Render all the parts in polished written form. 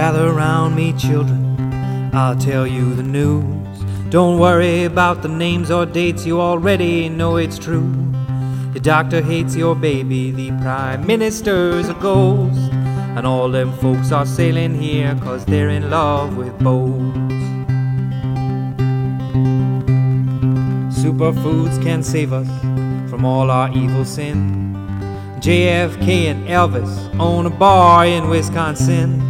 Gather round me, children, I'll tell you the news. Don't worry about the names or dates, you already know it's true. The doctor hates your baby, the prime minister's a ghost, and all them folks are sailing here 'cause they're in love with boats. Superfoods can save us from all our evil sin. JFK and Elvis own a bar in Wisconsin.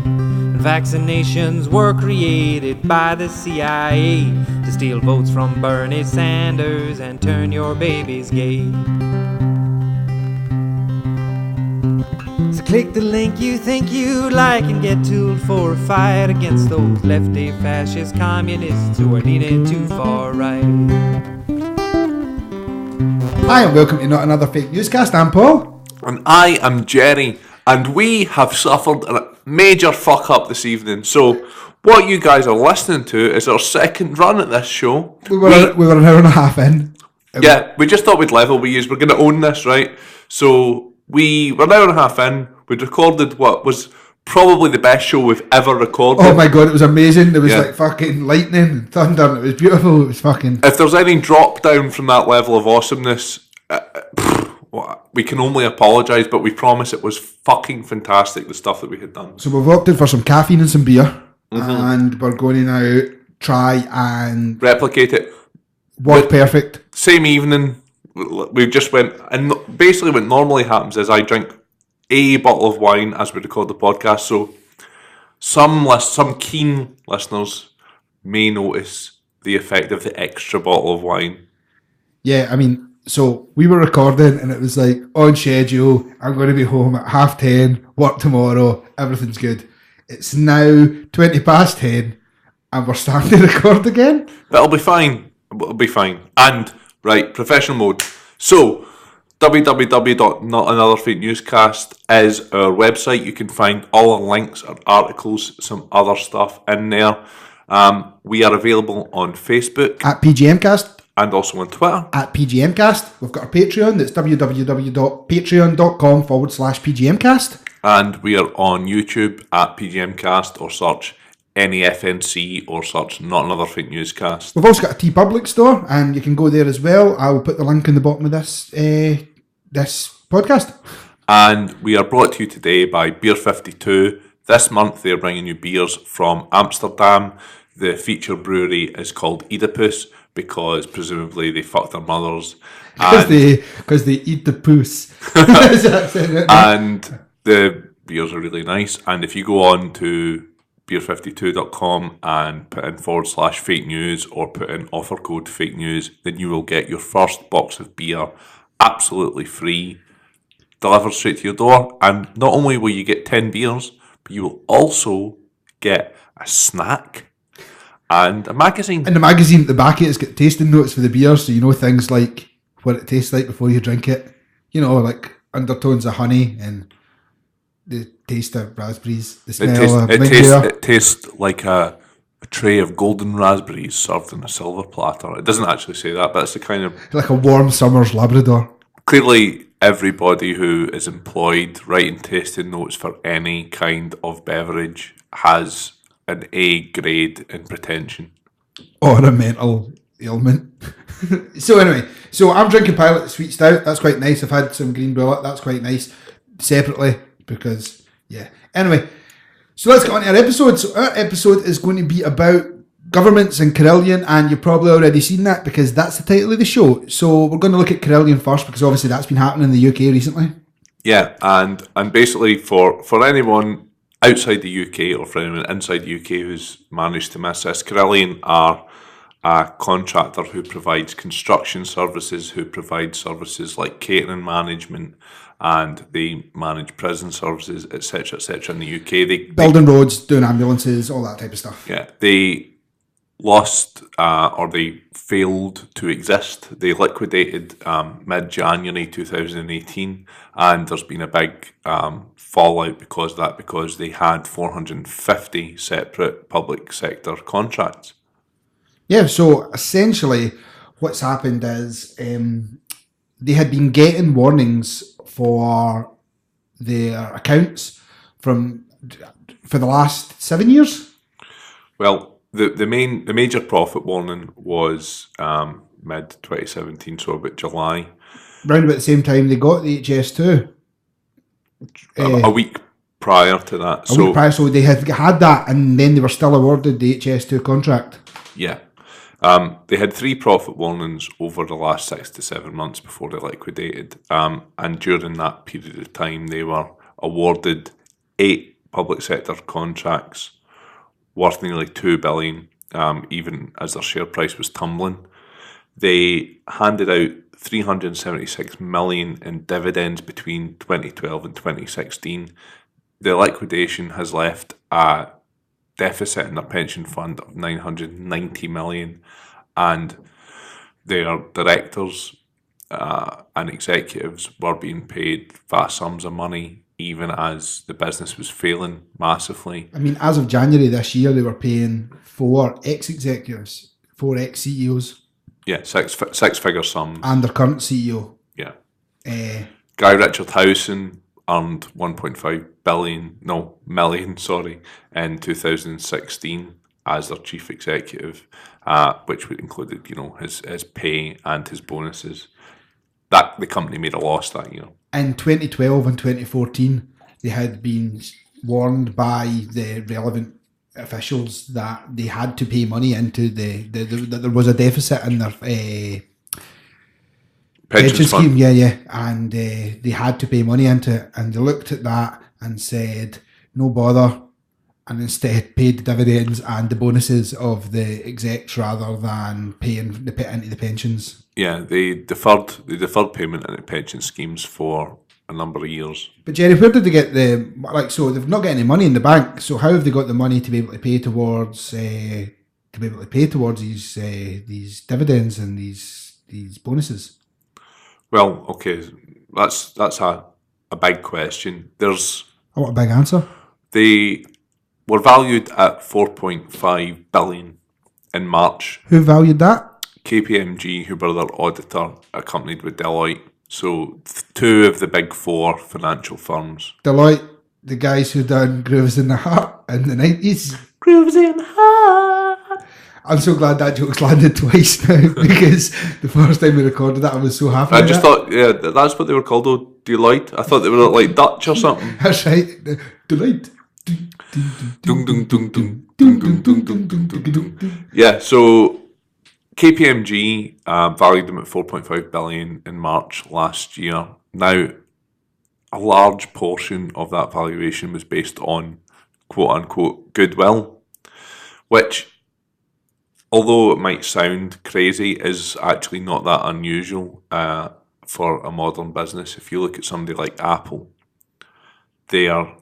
Vaccinations were created by the CIA to steal votes from Bernie Sanders and turn your babies gay. So click the link you think you like and get tooled for a fight against those lefty fascist communists who are leaning too far right. Hi and welcome to Not Another Fake Newscast. I'm Paul. And I am Jerry. And we have suffered a major fuck up this evening. So what you guys are listening to is our second run at this show. We were an hour and a half in. Yeah, we just thought we'd level with you. We're going to own this, right? So we were an hour and a half in. We'd recorded what was probably the best show we've ever recorded. Oh my god, it was amazing. There was like fucking lightning and thunder and it was beautiful. It was fucking... If there's any drop down from that level of awesomeness... we can only apologise, but we promise it was fucking fantastic, the stuff that we had done. So we've opted for some caffeine and some beer, and we're going to now try and... replicate it. Work perfect. Same evening, we just went, and basically what normally happens is I drink a bottle of wine as we record the podcast, so some keen listeners may notice the effect of the extra bottle of wine. Yeah, I mean... So we were recording and it was like on schedule, I'm going to be home at 10:30, work tomorrow, everything's good. It's now 10:20 and we're starting to record again. That'll be fine. It'll be fine. And, right, professional mode. So, www.notanotherfakenewscast is our website. You can find all our links, our articles, some other stuff in there. We are available on Facebook. At PGMcast. And also on Twitter. At PGMcast. We've got our Patreon. That's www.patreon.com/PGMcast. And we are on YouTube at PGMcast, or search NAFNC, or search Not Another Fake Newscast. We've also got a Teepublic store, and you can go there as well. I'll put the link in the bottom of this podcast. And we are brought to you today by Beer 52. This month they're bringing you beers from Amsterdam. The feature brewery is called Oedipus, because presumably they fucked their mothers. Because they eat the poos. And the beers are really nice. And if you go on to beer52.com and put in /fake news or put in offer code fake news, then you will get your first box of beer absolutely free, delivered straight to your door. And not only will you get 10 beers, but you will also get a snack. And a magazine. And the magazine at the back of it's got tasting notes for the beer, so you know things like what it tastes like before you drink it. You know, like undertones of honey and the taste of raspberries, the smell of mint beer. It tastes like a tray of golden raspberries served on a silver platter. It doesn't actually say that, but it's the kind of... like a warm summer's Labrador. Clearly, everybody who is employed writing tasting notes for any kind of beverage has an A grade in pretension. Or a mental ailment. So anyway, I'm drinking Pilot Sweet Stout. That's quite nice. I've had some Green Bullet. That's quite nice. Separately, because, yeah. Anyway, so let's get on to our episode. So our episode is going to be about governments and Carillion, and you've probably already seen that because that's the title of the show. So we're going to look at Carillion first, because obviously that's been happening in the UK recently. Yeah, and basically for anyone outside the UK or for anyone inside the UK who's managed to miss this, Carillion are a contractor who provides construction services, who provides services like catering management, and they manage prison services, etc., in the UK. They building roads, doing ambulances, all that type of stuff. Yeah, they lost or they failed to exist. They liquidated mid-January 2018, and there's been a big fallout because of that, because they had 450 separate public sector contracts. Yeah, so essentially what's happened is they had been getting warnings for their accounts from for the last 7 years? Well, the major profit warning was mid 2017, so about July. Round about the same time they got the HS2. A week prior to that. A week prior, so they had that, and then they were still awarded the HS2 contract. Yeah. They had 3 profit warnings over the last 6 to 7 months before they liquidated. And during that period of time, they were awarded 8 public sector contracts worth nearly $2 billion, even as their share price was tumbling. They handed out $376 million in dividends between 2012 and 2016. The liquidation has left a deficit in their pension fund of $990 million, and their directors and executives were being paid vast sums of money, even as the business was failing massively. I mean, as of January this year, they were paying 4 ex-executives, 4 ex-CEOs. Yeah, six-figure sums. And their current CEO. Yeah. Guy Richardhausen earned 1.5 million in 2016 as their chief executive, which included, his pay and his bonuses. That the company made a loss that year. In 2012 and 2014, they had been warned by the relevant officials that they had to pay money into that there was a deficit in their pension scheme. Yeah, and they had to pay money into it, and they looked at that and said, no bother, and instead paid the dividends and the bonuses of the execs rather than paying into the pensions. Yeah, they deferred payment into pension schemes for a number of years. But Jerry, where did they get so they've not got any money in the bank, so how have they got the money to be able to pay towards these dividends and these bonuses? Well, okay, that's a big question. I want a big answer. They were valued at $4.5 billion in March. Who valued that? KPMG, who were their auditor, accompanied with Deloitte. So 2 of the big 4 financial firms. Deloitte, the guys who done Grooves in the Heart in the 90s. Grooves in the Heart. I'm so glad that joke's landed twice now, because the first time we recorded that I was so happy. I just thought, that's what they were called though, Deloitte. I thought they were like Dutch or something. That's right, Deloitte. Yeah, so KPMG valued them at $4.5 billion in March last year. Now, a large portion of that valuation was based on quote-unquote goodwill, which, although it might sound crazy, is actually not that unusual for a modern business. If you look at somebody like Apple, the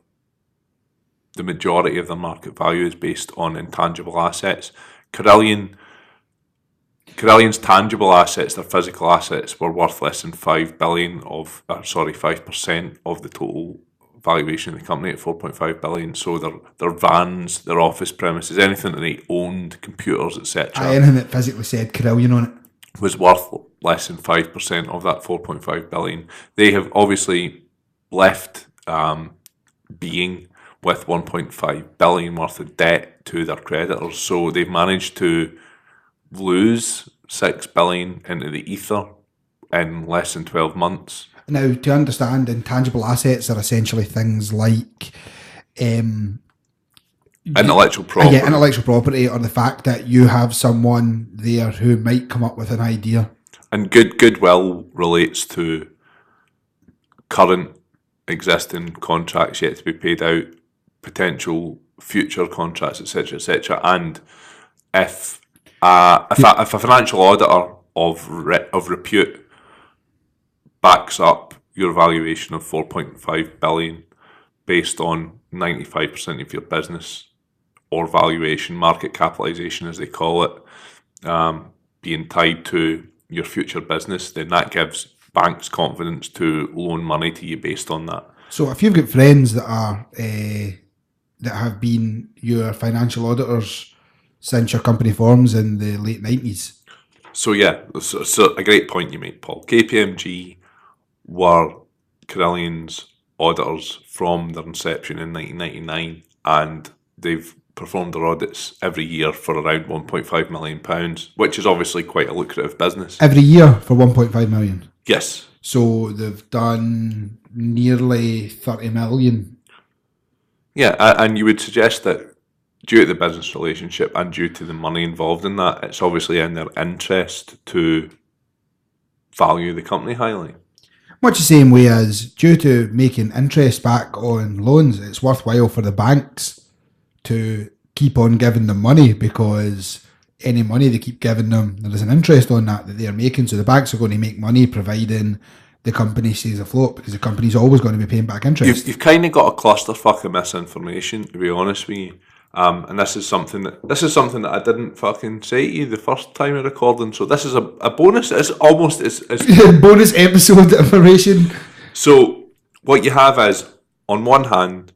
majority of their market value is based on intangible assets. Carillion's tangible assets, their physical assets, were worth less than 5% of the total valuation of the company at $4.5 billion. So their vans, their office premises, anything that they owned, computers, etc. Anything that physically said Carillion on it was worth less than 5% of that $4.5 billion. They have obviously left being with $1.5 billion worth of debt to their creditors. So they've managed to lose $6 billion into the ether in less than 12 months. Now, to understand, intangible assets are essentially things like intellectual property. Yeah, intellectual property, or the fact that you have someone there who might come up with an idea. And goodwill relates to current existing contracts yet to be paid out, potential future contracts, etc., etc. And if a financial auditor of repute backs up your valuation of $4.5 billion based on 95% of your business or valuation, market capitalization as they call it, being tied to your future business, then that gives banks confidence to loan money to you based on that. So if you've got friends that are that have been your financial auditors since your company forms in the late 90s. So yeah, so a great point you made, Paul. KPMG were Carillion's auditors from their inception in 1999, and they've performed their audits every year for around £1.5 million, which is obviously quite a lucrative business. Every year for 1.5 million. Yes. So they've done nearly 30 million. Yeah, and you would suggest that due to the business relationship and due to the money involved in that, it's obviously in their interest to value the company highly. Much the same way as due to making interest back on loans, it's worthwhile for the banks to keep on giving them money, because any money they keep giving them, there is an interest on that they're making. So the banks are going to make money providing the company stays afloat, because the company's always going to be paying back interest. You've kind of got a clusterfuck of misinformation, to be honest with you. And this is something that I didn't fucking say to you the first time of recording. So this is a bonus. It's almost it's bonus episode information. So what you have is, on one hand,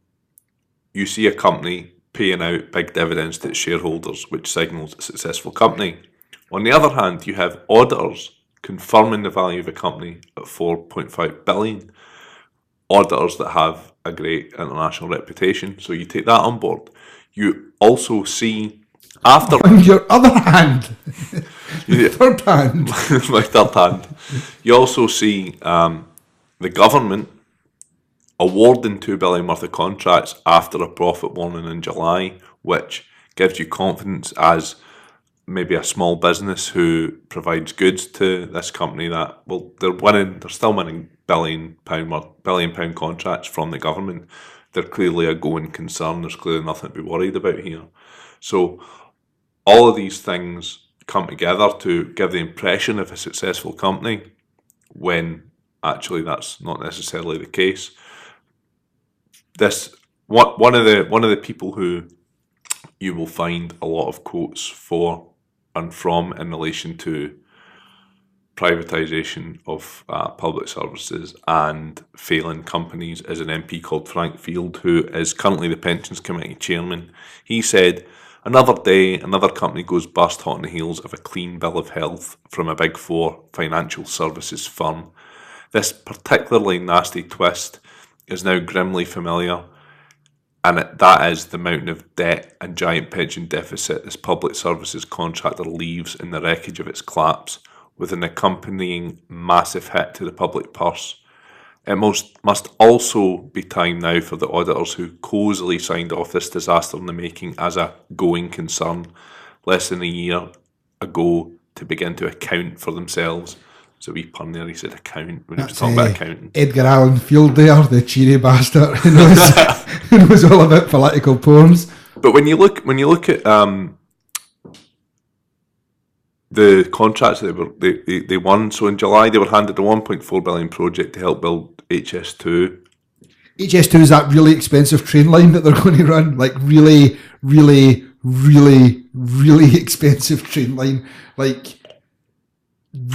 you see a company paying out big dividends to its shareholders, which signals a successful company. On the other hand, you have auditors confirming the value of a company at 4.5 billion. Auditors that have a great international reputation. So you take that on board. You also see, after... On your other hand, your third hand. My third hand. You also see the government awarding $2 billion worth of contracts after a profit warning in July, which gives you confidence as maybe a small business who provides goods to this company that, well, they're still winning £1 billion contracts from the government. They're clearly a going concern. There's clearly nothing to be worried about here. So all of these things come together to give the impression of a successful company, when actually that's not necessarily the case. One of the people who you will find a lot of quotes for and from in relation to privatisation of public services and failing companies is an MP called Frank Field, who is currently the Pensions Committee chairman. He said, "Another day, another company goes bust hot on the heels of a clean bill of health from a Big Four financial services firm. This particularly nasty twist is now grimly familiar, and that is the mountain of debt and giant pension deficit this public services contractor leaves in the wreckage of its collapse, with an accompanying massive hit to the public purse. It must also be time now for the auditors who cosily signed off this disaster in the making as a going concern less than a year ago to begin to account for themselves." So a wee pun there, he said account when he was talking about accounting. Edgar Allan Field there, the cheery bastard who knows all about political poems. But when you look at the contracts that they won, so in July they were handed a £1.4 billion project to help build HS2. HS2 is that really expensive train line that they're going to run, like really, really, really, really expensive train line, like.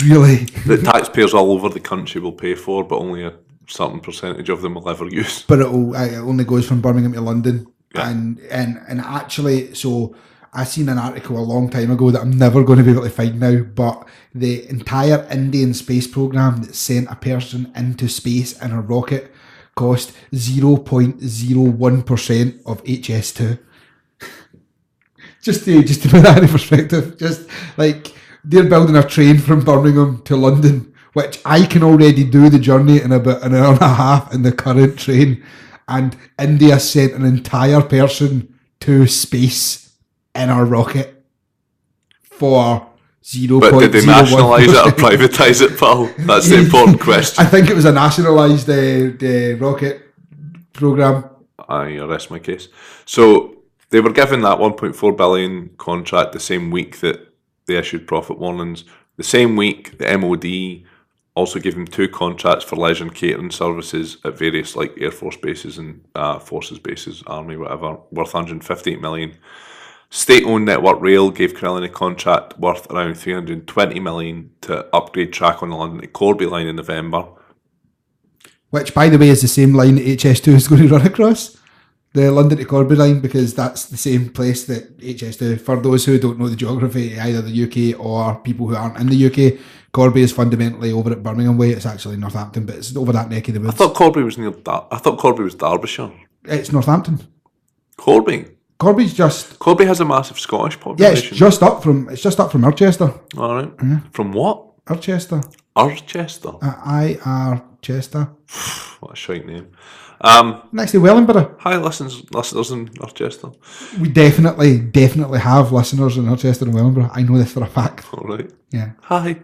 Really? That taxpayers all over the country will pay for, but only a certain percentage of them will ever use. But it only goes from Birmingham to London. Yeah. And actually, so I seen an article a long time ago that I'm never going to be able to find now, but the entire Indian space program that sent a person into space in a rocket cost 0.01% of HS2. just to put that in perspective, just like... They're building a train from Birmingham to London, which I can already do the journey in about an hour and a half in the current train. And India sent an entire person to space in a rocket for 0.01%. But did they nationalise it or privatise it, pal? That's the important question. I think it was a nationalised rocket programme. I rest my case. So they were given that £1.4 billion contract the same week that they issued profit warnings. The same week, the MOD also gave them 2 contracts for leisure and catering services at various like Air Force bases and Forces bases, Army, whatever, worth $158 million. State-owned Network Rail gave Carillion a contract worth around $320 million to upgrade track on the London to Corby line in November. Which, by the way, is the same line that HS2 is going to run across. The London to Corby line, because that's the same place that HS2, for those who don't know the geography, either the UK or people who aren't in the UK, Corby is fundamentally over at Birmingham way. It's actually Northampton, but it's over that neck of the woods. I thought Corby was near that. I thought Corby was Derbyshire. It's Northampton. Corby has a massive Scottish population. Yeah, it's just up from Urchester. All right. From what? Urchester. Urchester. I.R. Chester. What a shite name. Next to Wellingborough. Hi, listeners in Urchester. We definitely have listeners in Urchester and Wellingborough. I know this for a fact. All right. Yeah. Hi.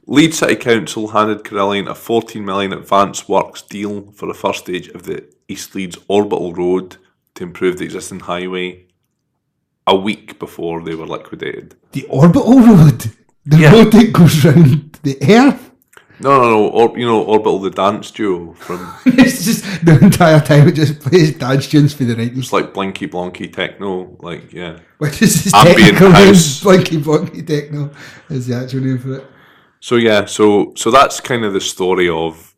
Leeds City Council handed Carillion a £14 million advance works deal for the first stage of the East Leeds Orbital Road to improve the existing highway a week before they were liquidated. The Orbital Road? The road that goes round the Earth? No. Orbital, the dance duo from... It's just the entire time it just plays dance tunes for the 90s. It's like Blinky Blonky techno, like, yeah. Which is his Ambient technical name. house. Blinky Blonky Techno is the actual name for it. So yeah, so that's kind of the story of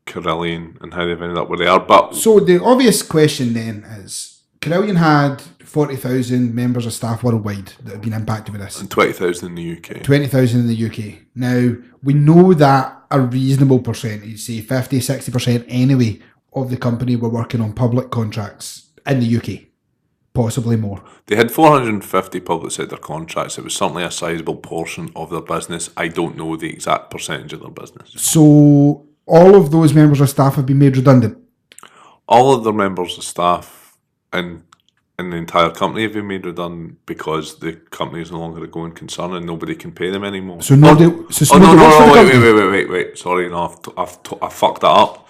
Carillion and how they've ended up where they are. But So the obvious question then is, Carillion had 40,000 members of staff worldwide that have been impacted with this. and 20,000 in the UK. 20,000 in the UK. Now, we know that a reasonable percentage, say 50, 60% anyway, of the company were working on public contracts in the UK. Possibly more. They had 450 public sector contracts. It was certainly a sizable portion of their business. I don't know the exact percentage of their business. So, all of those members of staff have been made redundant. All of their members of staff in the entire company have been made redundant because the company is no longer a going concern and nobody can pay them anymore. So nobody. Wait. Sorry, no, I've fucked that up.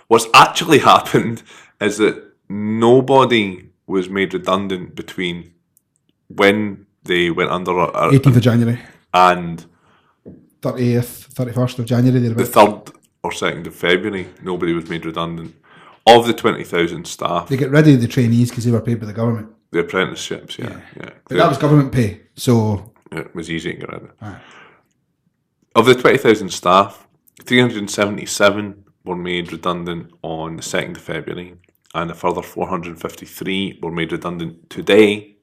What's actually happened is that nobody was made redundant between when they went under 18th of January and 30th, 31st of January. the 3rd or 2nd of February. Nobody was made redundant. Of the 20,000 staff, They get rid of the trainees because they were paid by the government. the apprenticeships, yeah. But that was government pay, so... It was easy to get rid of. Aye. Of the 20,000 staff, 377 were made redundant on the 2nd of February, and a further 453 were made redundant today,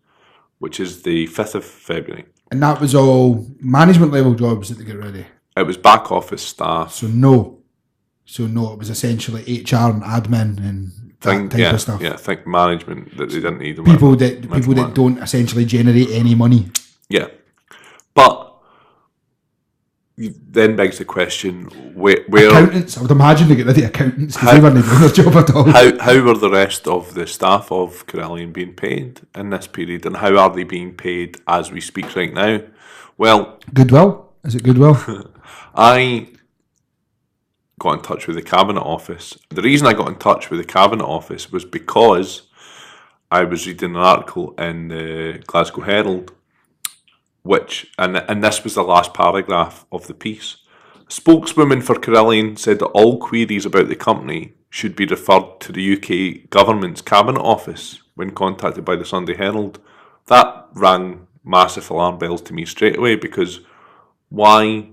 which is the 5th of February. And that was all management level jobs that they get rid of. It was back office staff. So no, it was essentially HR and admin and that type of stuff. Yeah, think management that they didn't need. People that don't essentially generate any money. Yeah, but then begs the question: where accountants? I would imagine they get rid of accountants because they weren't doing their job at all. How were the rest of the staff of Carillion being paid in this period, and how are they being paid as we speak right now? Well, Goodwill. Is it Goodwill? I got in touch with the Cabinet Office. The reason I got in touch with the Cabinet Office was because I was reading an article in the Glasgow Herald, and this was the last paragraph of the piece. A spokeswoman for Carillion said that all queries about the company should be referred to the UK government's Cabinet Office when contacted by the Sunday Herald. That rang massive alarm bells to me straight away, because why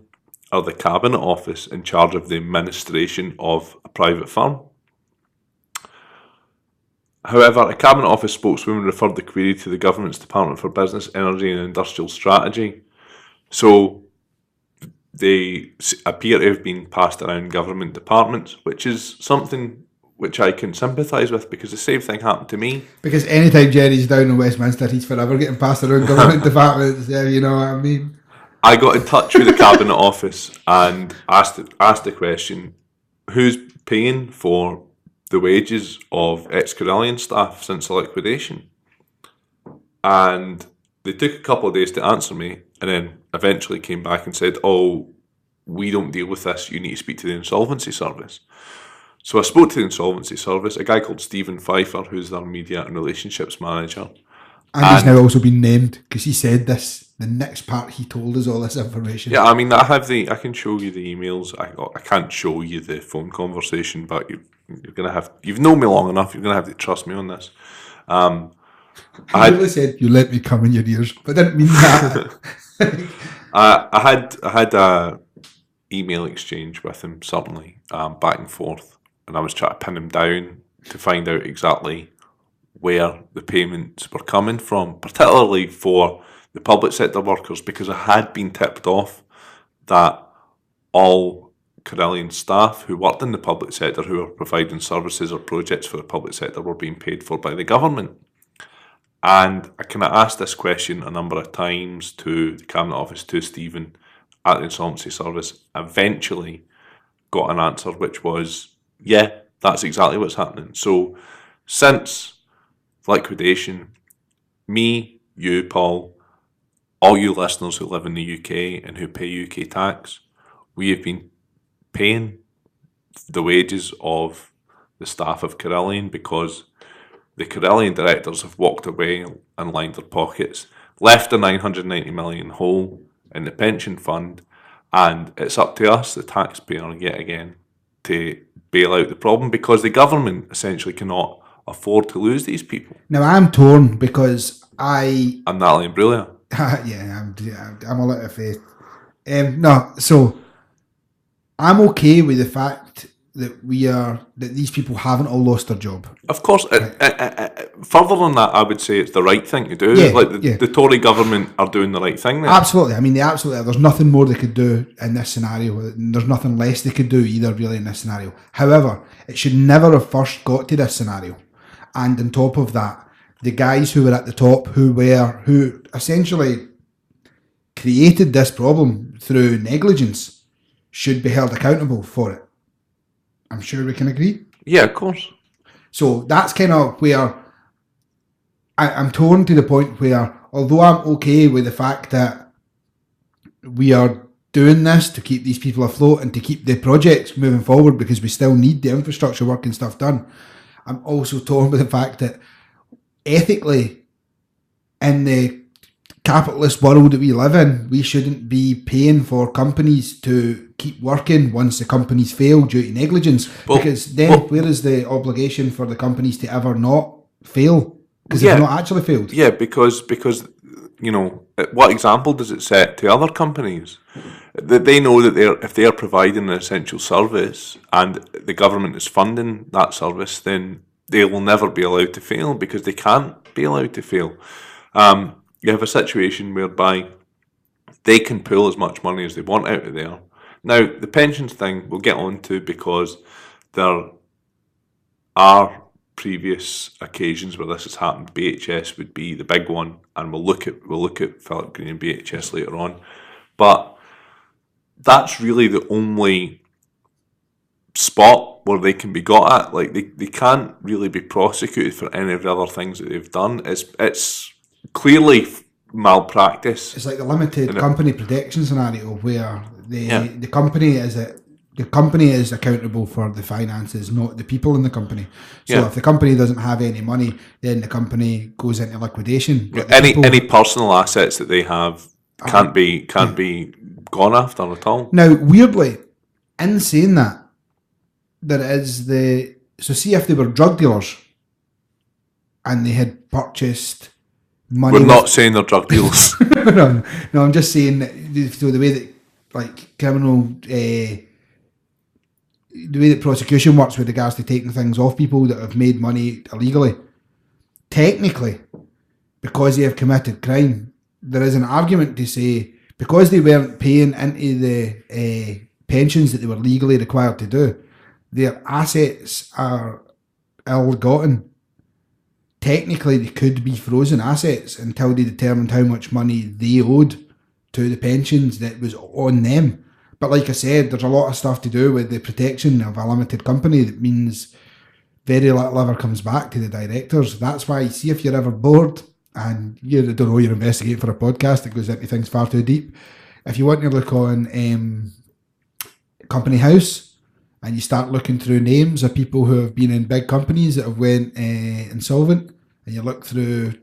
are the Cabinet Office in charge of the administration of a private firm? However, a Cabinet Office spokeswoman referred the query to the Government's Department for Business, Energy and Industrial Strategy. So they appear to have been passed around government departments, which is something which I can sympathise with, because the same thing happened to me. Because anytime Jerry's down in Westminster, he's forever getting passed around government departments. Yeah, you know what I mean? I got in touch with the Cabinet Office and asked the question, who's paying for the wages of ex-Carillion staff since the liquidation? And they took a couple of days to answer me, and then eventually came back and said, oh, we don't deal with this, you need to speak to the Insolvency Service. So I spoke to the Insolvency Service, a guy called Stephen Pfeiffer, who's their Media and Relationships Manager. And he's now also been named, because he said this, the next part he told us all this information. Yeah, I mean, I can show you the emails. I can't show you the phone conversation, but you're gonna have. You've known me long enough. You're gonna have to trust me on this. I really said you let me come in your ears, but I didn't mean that. I had a email exchange with him, certainly, back and forth, and I was trying to pin him down to find out exactly where the payments were coming from, particularly for the public sector workers, because I had been tipped off that all Carillion staff who worked in the public sector, who were providing services or projects for the public sector, were being paid for by the government. And I kind of asked this question a number of times to the Cabinet Office, to Stephen at the Insolvency Service. Eventually got an answer which was, yeah, that's exactly what's happening. So since liquidation, me, you, Paul, all you listeners who live in the UK and who pay UK tax, we have been paying the wages of the staff of Carillion, because the Carillion directors have walked away and lined their pockets, left the 990 million hole in the pension fund, and it's up to us, the taxpayer, yet again, to bail out the problem, because the government essentially cannot afford to lose these people. Now, I'm torn because And Natalie Imbruglia. I'm a little faith. So I'm okay with the fact that these people haven't all lost their job. Of course, further than that, I would say it's the right thing to do. Yeah, the Tory government are doing the right thing there. Absolutely. I mean, there's nothing more they could do in this scenario. There's nothing less they could do either, really, in this scenario. However, it should never have first got to this scenario. And on top of that, the guys who were at the top, who essentially created this problem through negligence, should be held accountable for it. I'm sure we can agree. Yeah, of course. So that's kind of where I'm torn, to the point where, although I'm okay with the fact that we are doing this to keep these people afloat and to keep the projects moving forward, because we still need the infrastructure work and stuff done, I'm also torn with the fact that ethically, in the capitalist world that we live in, we shouldn't be paying for companies to keep working once the companies fail due to negligence, because then where is the obligation for the companies to ever not fail, because they've not actually failed? Yeah, because you know, what example does it set to other companies? That they know that if they are providing an essential service and the government is funding that service, then they will never be allowed to fail, because they can't be allowed to fail. You have a situation whereby they can pull as much money as they want out of there. Now, the pensions thing we'll get on to, because there are previous occasions where this has happened. BHS would be the big one, and we'll look at Philip Green and BHS later on. But that's really the only spot where they can be got at. Like, they can't really be prosecuted for any of the other things that they've done. It's clearly malpractice. It's like the limited company protection scenario, where the company is accountable for the finances, not the people in the company. So if the company doesn't have any money, then the company goes into liquidation. Any personal assets that they have can't be gone after at all. Now, weirdly, in saying that, there is see if they were drug dealers and they had purchased money. We're not saying they're drug dealers. no, I'm just saying the way that, like, criminal, the way that prosecution works with regards to taking things off people that have made money illegally. Technically, because they have committed crime, there is an argument to say, because they weren't paying into the pensions that they were legally required to do, their assets are ill-gotten. Technically, they could be frozen assets until they determined how much money they owed to the pensions that was on them. But like I said, there's a lot of stuff to do with the protection of a limited company that means very little ever comes back to the directors. That's why, see, if you're ever bored and you don't know you're investigating for a podcast that goes into things far too deep, if you want to look on Company House, and you start looking through names of people who have been in big companies that have went insolvent, and you look through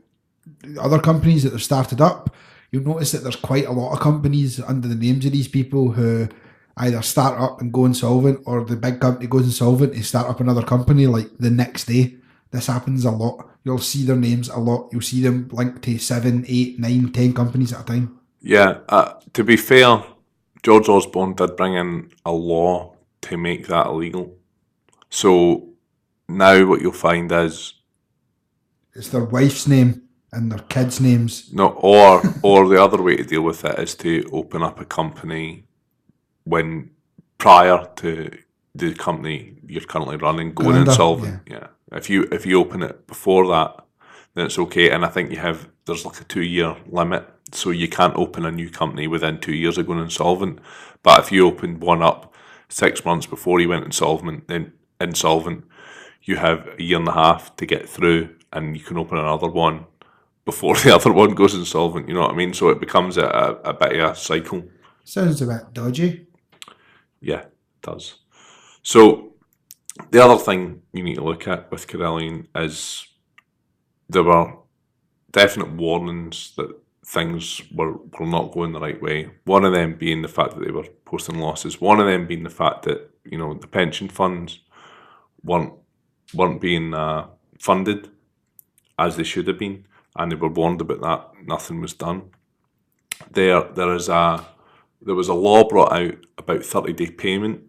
other companies that have started up, you'll notice that there's quite a lot of companies under the names of these people who either start up and go insolvent, or the big company goes insolvent and start up another company like the next day. This happens a lot. You'll see their names a lot. You'll see them linked to 7, 8, 9, 10 companies at a time. Yeah, to be fair, George Osborne did bring in a law to make that illegal. So now what you'll find is it's their wife's name. and their kids' names. No, or the other way to deal with it is to open up a company when prior to the company you're currently running going insolvent. Yeah. If you open it before that, then it's okay. And I think there's like a 2-year limit, so you can't open a new company within 2 years of going insolvent. But if you opened one up 6 months before you went insolvent, you have a year and a half to get through, and you can open another one before the other one goes insolvent. You know what I mean? So it becomes a bit of a cycle. Sounds a bit dodgy. Yeah, it does. So the other thing you need to look at with Carillion is there were definite warnings that things were not going the right way. One of them being the fact that they were posting losses. One of them being the fact that, the pension funds weren't being funded as they should have been, and they were warned about that. Nothing was done. There was a law brought out about 30-day payment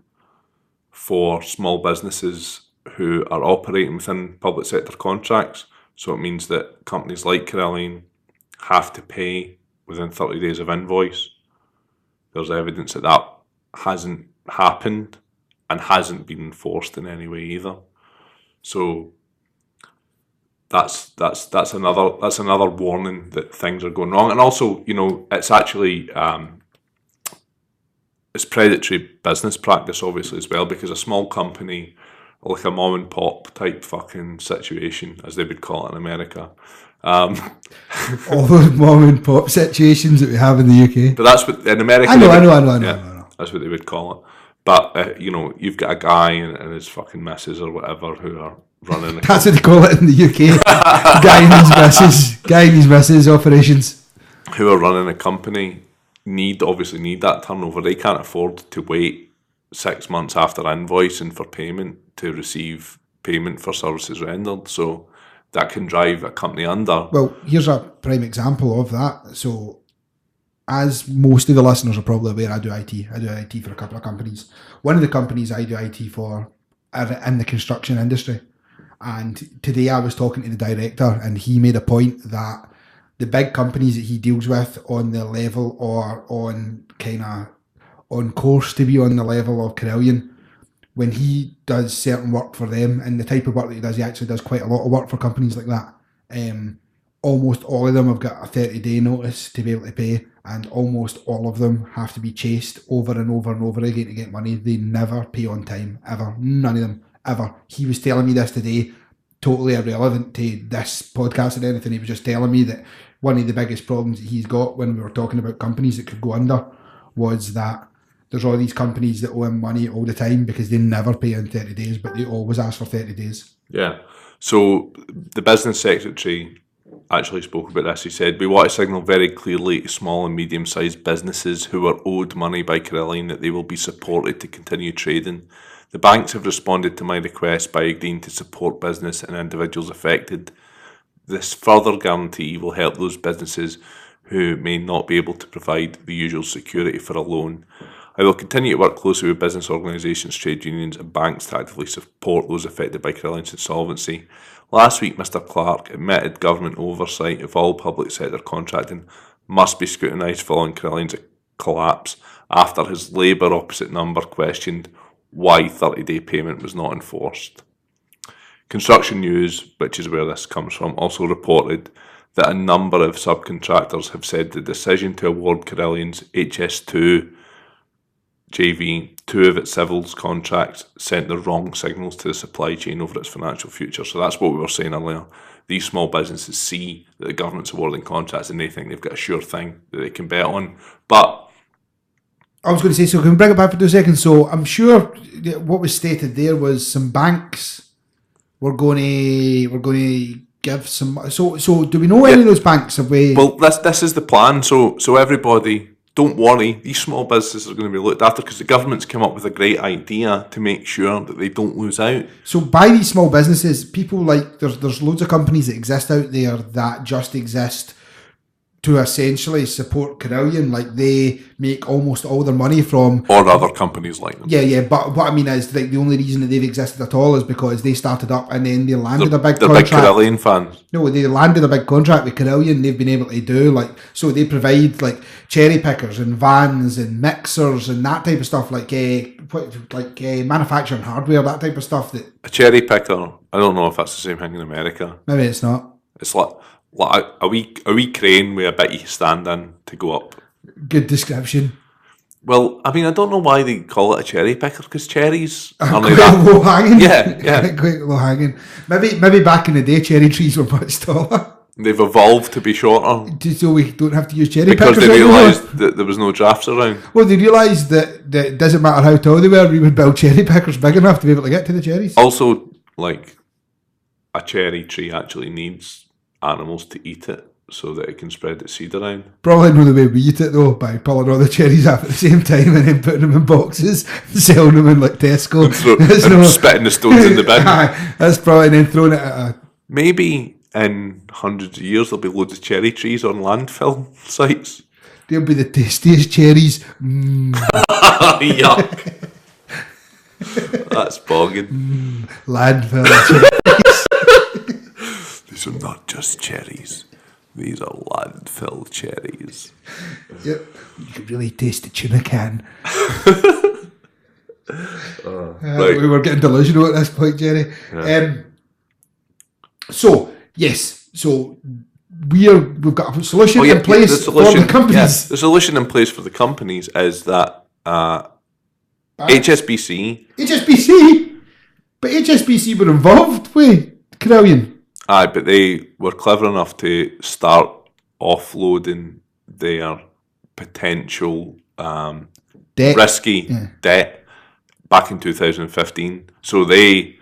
for small businesses who are operating within public sector contracts. So it means that companies like Carillion have to pay within 30 days of invoice. There's evidence that hasn't happened and hasn't been enforced in any way either. So that's another warning that things are going wrong. And also, it's actually it's predatory business practice, obviously, as well, because a small company, like a mom and pop type fucking situation, as they would call it in America. All those mom and pop situations that we have in the UK. But that's what in America. I know. That's what they would call it. But you've got a guy and his fucking missus or whatever who are running. That's what they call it in the UK. Guy and his missus operations. Who are running a company need that turnover. They can't afford to wait 6 months after invoicing for payment to receive payment for services rendered. So that can drive a company under. Well, here's a prime example of that. So, as most of the listeners are probably aware, I do IT for a couple of companies. One of the companies I do IT for are in the construction industry. And today I was talking to the director, and he made a point that the big companies that he deals with on the level or on course to be on the level of Carillion, when he does certain work for them, and the type of work that he does, he actually does quite a lot of work for companies like that. Almost all of them have got a 30-day notice to be able to pay, and almost all of them have to be chased over and over and over again to get money. They never pay on time, ever. None of them, ever. He was telling me this today, totally irrelevant to this podcast or anything. He was just telling me that one of the biggest problems that he's got when we were talking about companies that could go under was that there's all these companies that owe him money all the time because they never pay in 30 days, but they always ask for 30 days. Yeah. So the business secretary actually spoke about this. He said, "We want to signal very clearly to small and medium-sized businesses who are owed money by Carillion that they will be supported to continue trading. The banks have responded to my request by agreeing to support business and individuals affected. This further guarantee will help those businesses who may not be able to provide the usual security for a loan. I will continue to work closely with business organisations, trade unions and banks to actively support those affected by Carillion's insolvency." Last week, Mr Clark admitted government oversight of all public sector contracting must be scrutinised following Carillion's collapse after his Labour opposite number questioned why 30-day payment was not enforced. Construction News, which is where this comes from, also reported that a number of subcontractors have said the decision to award Carillion's HS2 JV 2 of its civils contracts sent the wrong signals to the supply chain over its financial future. So that's what we were saying earlier. These small businesses see that the government's awarding contracts and they think they've got a sure thing that they can bet on. But I was going to say, so can we bring it back for 2 seconds? So I'm sure what was stated there was some banks were going to give some. So do we know any of those banks? Have we? Well, this is the plan. So everybody, don't worry. These small businesses are going to be looked after because the government's come up with a great idea to make sure that they don't lose out. So by these small businesses, people like there's loads of companies that exist out there that just exist to essentially support Carillion. Like, they make almost all their money from... Or other companies like them. Yeah, but what I mean is, like, the only reason that they've existed at all is because they started up and then they landed a big They're contract. big Carillion fans. No, they landed a big contract with Carillion. They've been able to do, like, so they provide, like, cherry pickers and vans and mixers and that type of stuff, like manufacturing hardware, that type of stuff. That A cherry picker, I don't know if that's the same thing in America. maybe it's not. It's like a wee crane with a bit you stand in to go up. Good description. Well, I mean, I don't know why they call it a cherry picker, because cherries are Quite like that. low hanging. Yeah. Quite low hanging. Maybe back in the day, cherry trees were much taller. They've evolved to be shorter So we don't have to use cherry because pickers they anymore. realised that there was no drafts around. Well, they realised that it doesn't matter how tall they were, we would build cherry pickers big enough to be able to get to the cherries. Also, like, a cherry tree actually needs animals to eat it so that it can spread its seed around. Probably not the way we eat it though, by pulling all the cherries off at the same time and then putting them in boxes and selling them in like Tesco. And spitting the stones in the bin. That's probably, and then throwing it at a... Maybe in hundreds of years there'll be loads of cherry trees on landfill sites. They'll be the tastiest cherries. Yuck. That's bogging. Landfill cherries. These are not just cherries. These are landfill cherries. Yep. You could really taste the tuna can. Right. We were getting delusional at this point, Jerry. Yeah. So we've got a solution in place for the companies. Yeah, the solution in place for the companies is that HSBC. But HSBC were involved with Carillion. Aye, but they were clever enough to start offloading their potential Debt. risky debt back in 2015. So they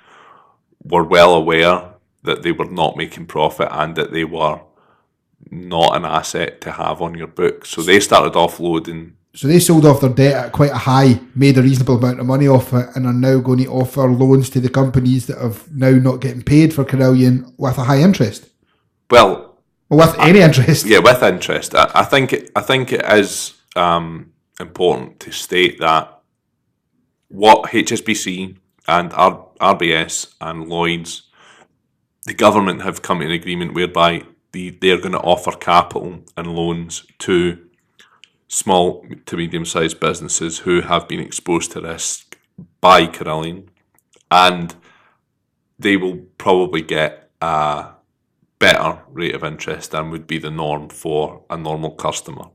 were well aware that they were not making profit and that they were not an asset to have on your books. So they started offloading. So they sold off their debt at quite a high, made a reasonable amount of money off it, and are now going to offer loans to the companies that have now not getting paid for Carillion with a high interest. Well, or with any interest. Yeah, with interest. I think it is important to state that what HSBC and RBS and Lloyds, the government have come to an agreement whereby they're going to offer capital and loans to small to medium-sized businesses who have been exposed to risk by Carillion, and they will probably get a better rate of interest than would be the norm for a normal customer.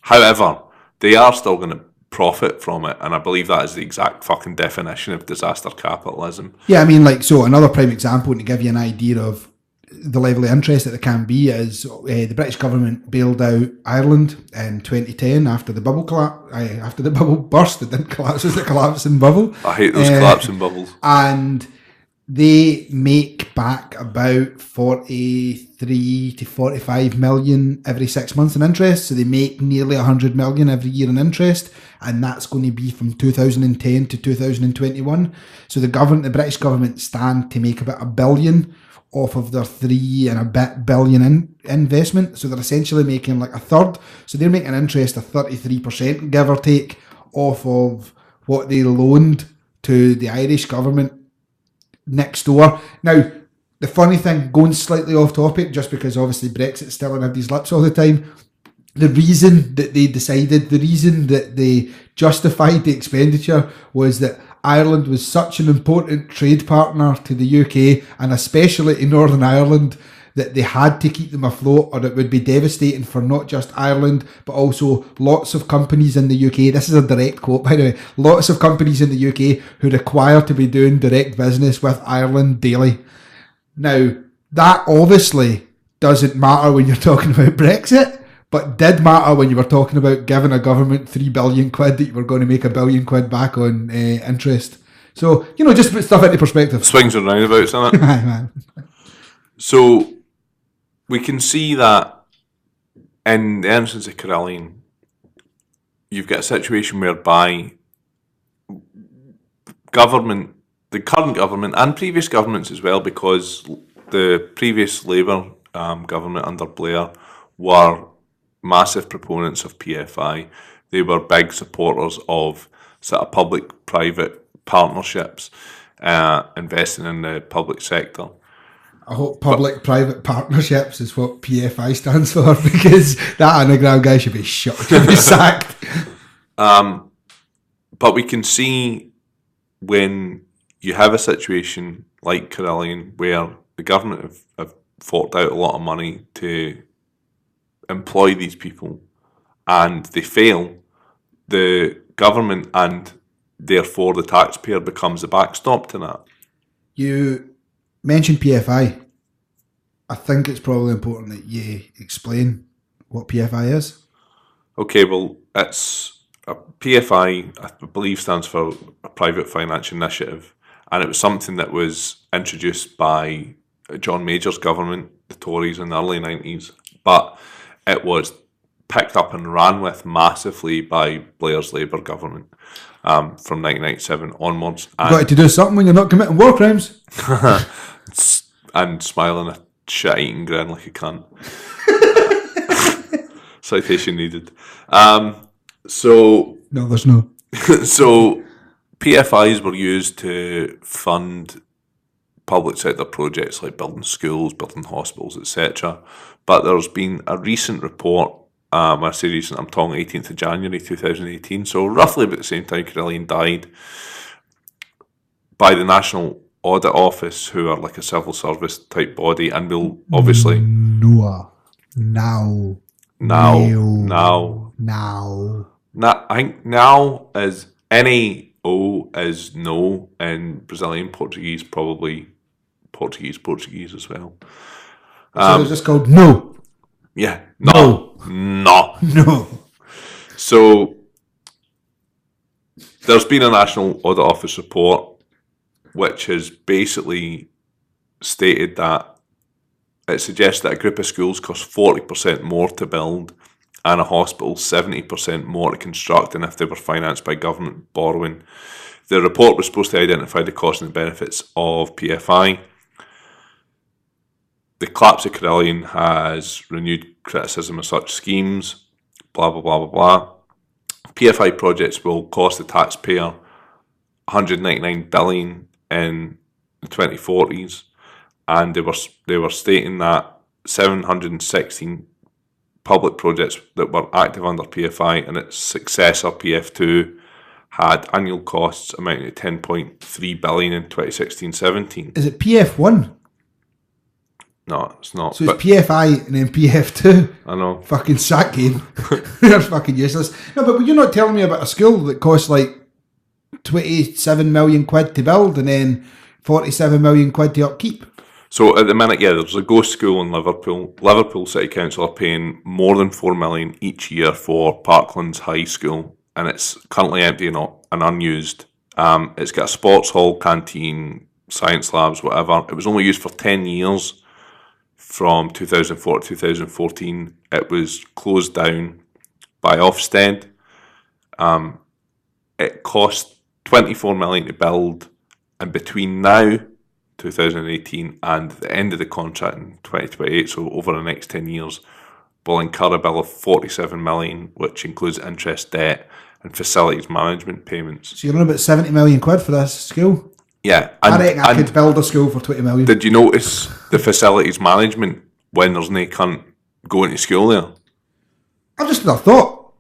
However, they are still going to profit from it, and I believe that is the exact fucking definition of disaster capitalism. Yeah, I mean, like, so another prime example to give you an idea of the level of interest that there can be is the British government bailed out Ireland in 2010 after the bubble after the bubble burst. It didn't collapse, it was a collapsing bubble. I hate those collapsing bubbles. And they make back about 43 to 45 million every 6 months in interest. So they make nearly 100 million every year in interest, and that's going to be from 2010 to 2021. So the British government stand to make about $1 billion off of their $3 and a bit billion investment. So they're essentially making like a third. So they're making interest of 33%, give or take, off of what they loaned to the Irish government next door. Now, the funny thing, going slightly off topic, just because obviously Brexit's still on everybody's lips all the time, the reason that they justified the expenditure was that Ireland was such an important trade partner to the UK, and especially to Northern Ireland, that they had to keep them afloat or it would be devastating for not just Ireland, but also lots of companies in the UK. This is a direct quote, by the way. Lots of companies in the UK who require to be doing direct business with Ireland daily. Now, that obviously doesn't matter when you're talking about Brexit, but did matter when you were talking about giving a government £3 billion that you were going to make £1 billion back on interest. So, just put stuff into perspective. Swings and roundabouts, isn't it? Man. So, we can see that in the instance of Carillion, you've got a situation whereby the current government and previous governments as well, because the previous Labour government under Blair were massive proponents of PFI. They were big supporters of sort of public-private partnerships, investing in the public sector. I hope public-private partnerships is what PFI stands for, because that anagram guy should be shot, should be sacked. But we can see when you have a situation like Carillion where the government have forked out a lot of money to employ these people and they fail, the government and therefore the taxpayer becomes the backstop to that. You mentioned PFI. I think it's probably important that you explain what PFI is. Okay, well, it's a PFI, I believe, stands for a Private Finance Initiative, and it was something that was introduced by John Major's government, the Tories, in the early 90s, but it was picked up and ran with massively by Blair's Labour government from 1997 onwards. You've got to do something when you're not committing war crimes. And smiling a shit-eating grin like a cunt. Citation needed. So no, there's no. So PFIs were used to fund public sector projects like building schools, building hospitals, etc. But there's been a recent report, when I say recent, I'm talking 18th of January 2018, so roughly about the same time Carillion died, by the National Audit Office, who are like a civil service type body, and will obviously... Now. I think now is N-A-O is no in Brazilian Portuguese, probably Portuguese as well. So it's just called no. Yeah. No. So there's been a National Audit Office report which has basically stated that it suggests that a group of schools costs 40% more to build and a hospital 70% more to construct than if they were financed by government borrowing. The report was supposed to identify the costs and the benefits of PFI. The collapse of Carillion has renewed criticism of such schemes, blah, blah, blah, blah, blah. PFI projects will cost the taxpayer $199 billion in the 2040s, and they were stating that 716 public projects that were active under PFI and its successor PF2 had annual costs amounting to $10.3 billion in 2016-17. Is it PF1? No, it's not. So it's PFI and then PF2. I know. Fucking sack game. They're fucking useless. No, but you're not telling me about a school that costs like 27 million quid to build and then 47 million quid to upkeep. So at the minute, yeah, there's a ghost school in Liverpool. Liverpool City Council are paying more than $4 million each year for Parklands High School, and it's currently empty and unused. It's got a sports hall, canteen, science labs, whatever. It was only used for 10 years. From 2004 to 2014, it was closed down by Ofsted. It cost $24 million to build, and between now, 2018, and the end of the contract in 2028, so over the next 10 years, will incur a bill of $47 million, which includes interest, debt, and facilities management payments. So you're on about 70 million quid for this school? Yeah. I reckon I could build a school for 20 million. Did you notice the facilities management when there's no cunt going to school there? I've just had a thought.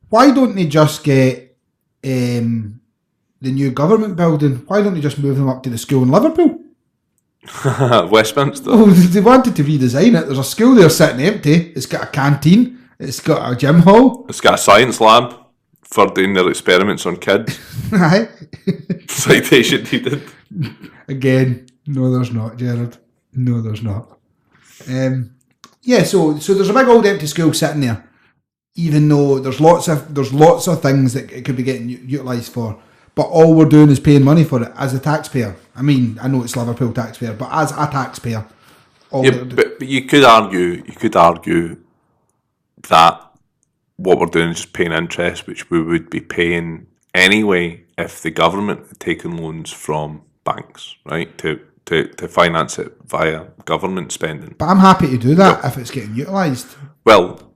Why don't they just get the new government building? Why don't they just move them up to the school in Liverpool? Westminster. Oh, they wanted to redesign it. There's a school there sitting empty. It's got a canteen. It's got a gym hall. It's got a science lab for doing their experiments on kids. Aye. Citation needed. Again, no, there's not, Gerard. No, there's not. Yeah, so there's a big old empty school sitting there, even though there's lots of things that it could be getting utilised for. But all we're doing is paying money for it as a taxpayer. I mean, I know it's Liverpool taxpayer, but as a taxpayer, but you could argue that what we're doing is just paying interest, which we would be paying anyway if the government had taken loans from banks, right, to finance it via government spending. But I'm happy to do that if it's getting utilised. Well,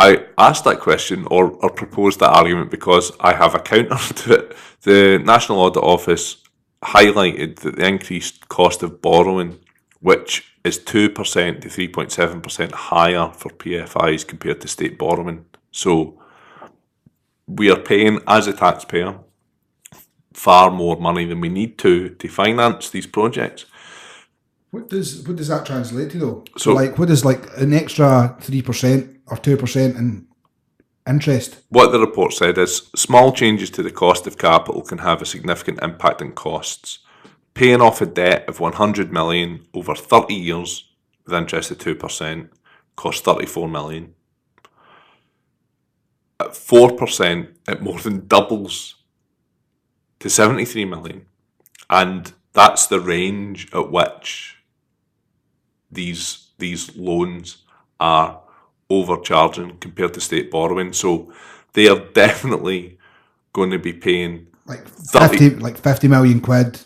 I asked that question or proposed that argument because I have a counter to it. The National Audit Office highlighted that the increased cost of borrowing, which is 2% to 3.7% higher for PFIs compared to state borrowing. So we are paying, as a taxpayer, far more money than we need to finance these projects. What does that translate to though? So, like, what is like an extra 3% or 2% in interest? What the report said is small changes to the cost of capital can have a significant impact on costs. Paying off a debt of 100 million over 30 years with interest of 2% costs 34 million. At 4%, it more than doubles to 73 million. And that's the range at which these these are overcharging compared to state borrowing. So they are definitely going to be paying like 50 million quid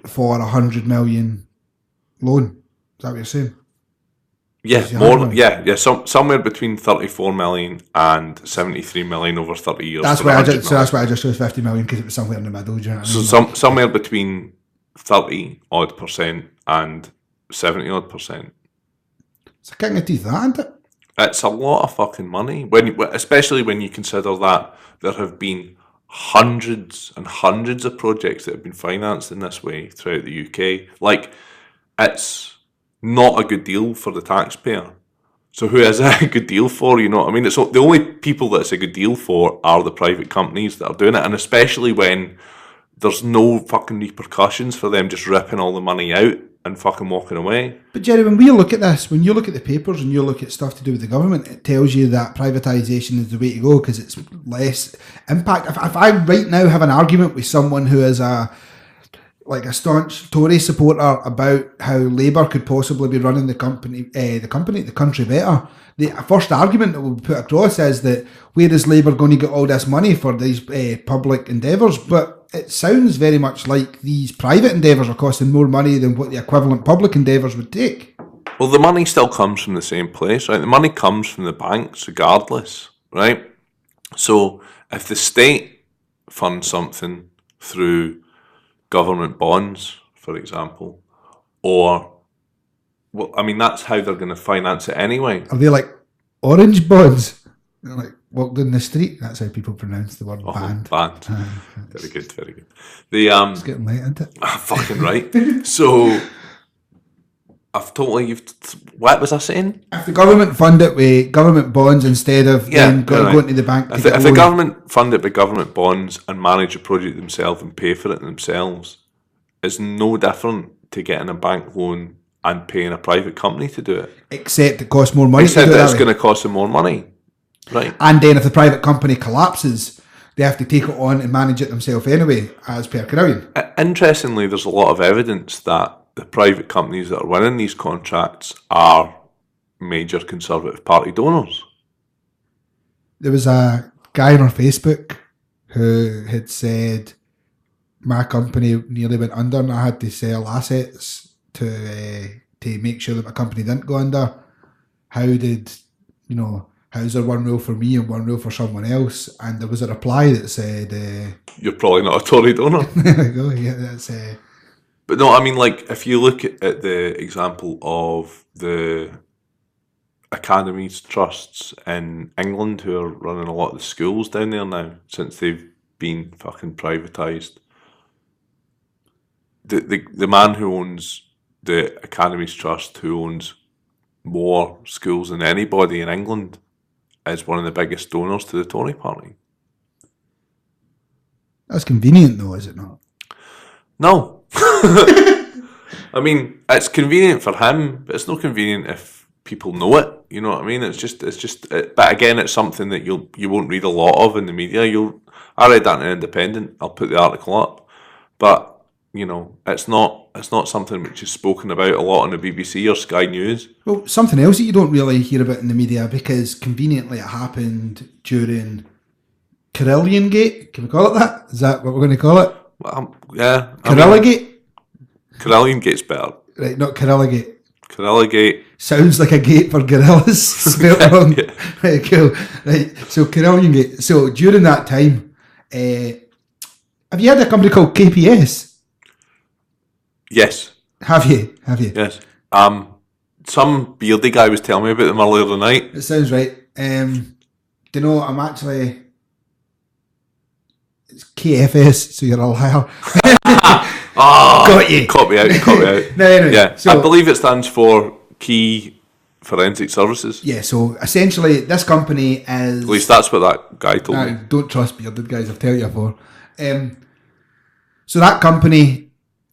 for 100 million loan. Is that what you're saying? Yeah, more. Yeah. Somewhere between 34 million and 73 million over 30 years. That's why I just chose 50 million because it was somewhere in the middle. Do you know what I mean? So somewhere between 30% and 70%. It's a king of teeth, that, isn't it? It's a lot of fucking money, especially when you consider that there have been hundreds and hundreds of projects that have been financed in this way throughout the UK. Like, it's not a good deal for the taxpayer. So who is it a good deal for? You know what I mean? It's the only people that it's a good deal for are the private companies that are doing it, and especially when there's no fucking repercussions for them just ripping all the money out and fucking walking away. But Jerry, when we look at this, when you look at the papers and you look at stuff to do with the government, it tells you that privatisation is the way to go because it's less impact. If I right now have an argument with someone who is a staunch Tory supporter about how Labour could possibly be running the country better, the first argument that we'll put across is that where is Labour going to get all this money for these public endeavours? But it sounds very much like these private endeavours are costing more money than what the equivalent public endeavours would take. Well, the money still comes from the same place, right? The money comes from the banks regardless, right? So if the state funds something through government bonds, for example, that's how they're going to finance it anyway. Are they like orange bonds? They're like walked in the street. That's how people pronounce the word band. Band. Very good, very good. It's getting late, isn't it? Fucking right. So what was I saying? If the government fund it with government bonds instead of going to the bank. If the government fund it with government bonds and manage the project themselves and pay for it themselves, it's no different to getting a bank loan and paying a private company to do it. Except it costs more money. Except that it's going to cost them more money. Right. And then if the private company collapses, they have to take it on and manage it themselves anyway, as per Carillion. Interestingly, there's a lot of evidence that the private companies that are winning these contracts are major Conservative Party donors. There was a guy on our Facebook who had said, my company nearly went under and I had to sell assets to make sure that my company didn't go under. How's there one rule for me and one rule for someone else? And there was a reply that said... You're probably not a Tory donor. There you go, yeah, that's... But no, I mean, like, if you look at the example of the academies trusts in England who are running a lot of the schools down there now, since they've been fucking privatised, the man who owns the academies trust, who owns more schools than anybody in England, is one of the biggest donors to the Tory party. That's convenient though, is it not? No. I mean, it's convenient for him, but it's not convenient if people know it. You know what I mean? But again, it's something that you won't read a lot of in the media. I read that in Independent. I'll put the article up, but it's not something which is spoken about a lot on the BBC or Sky News. Well, something else that you don't really hear about in the media because conveniently it happened during Carillion Gate. Can we call it that? Is that what we're going to call it? Yeah. Carillion Gate? Carillion Gate's better. Right, not Carillion Gate. Carillion. Sounds like a gate for gorillas. Spelt wrong. Yeah. Right, cool. Right, so Carillion Gate. So during that time, have you had a company called KPS? Yes. Have you? Yes. Some beardy guy was telling me about them earlier tonight. It sounds right. Do you know, I'm actually... It's KFS, so you're a liar. Got you. Caught me out. No, anyway, Yeah, so, I believe it stands for Key Forensic Services. Yeah, so essentially this company is... At least that's what that guy told me. Don't trust bearded guys, I'll tell you before. So that company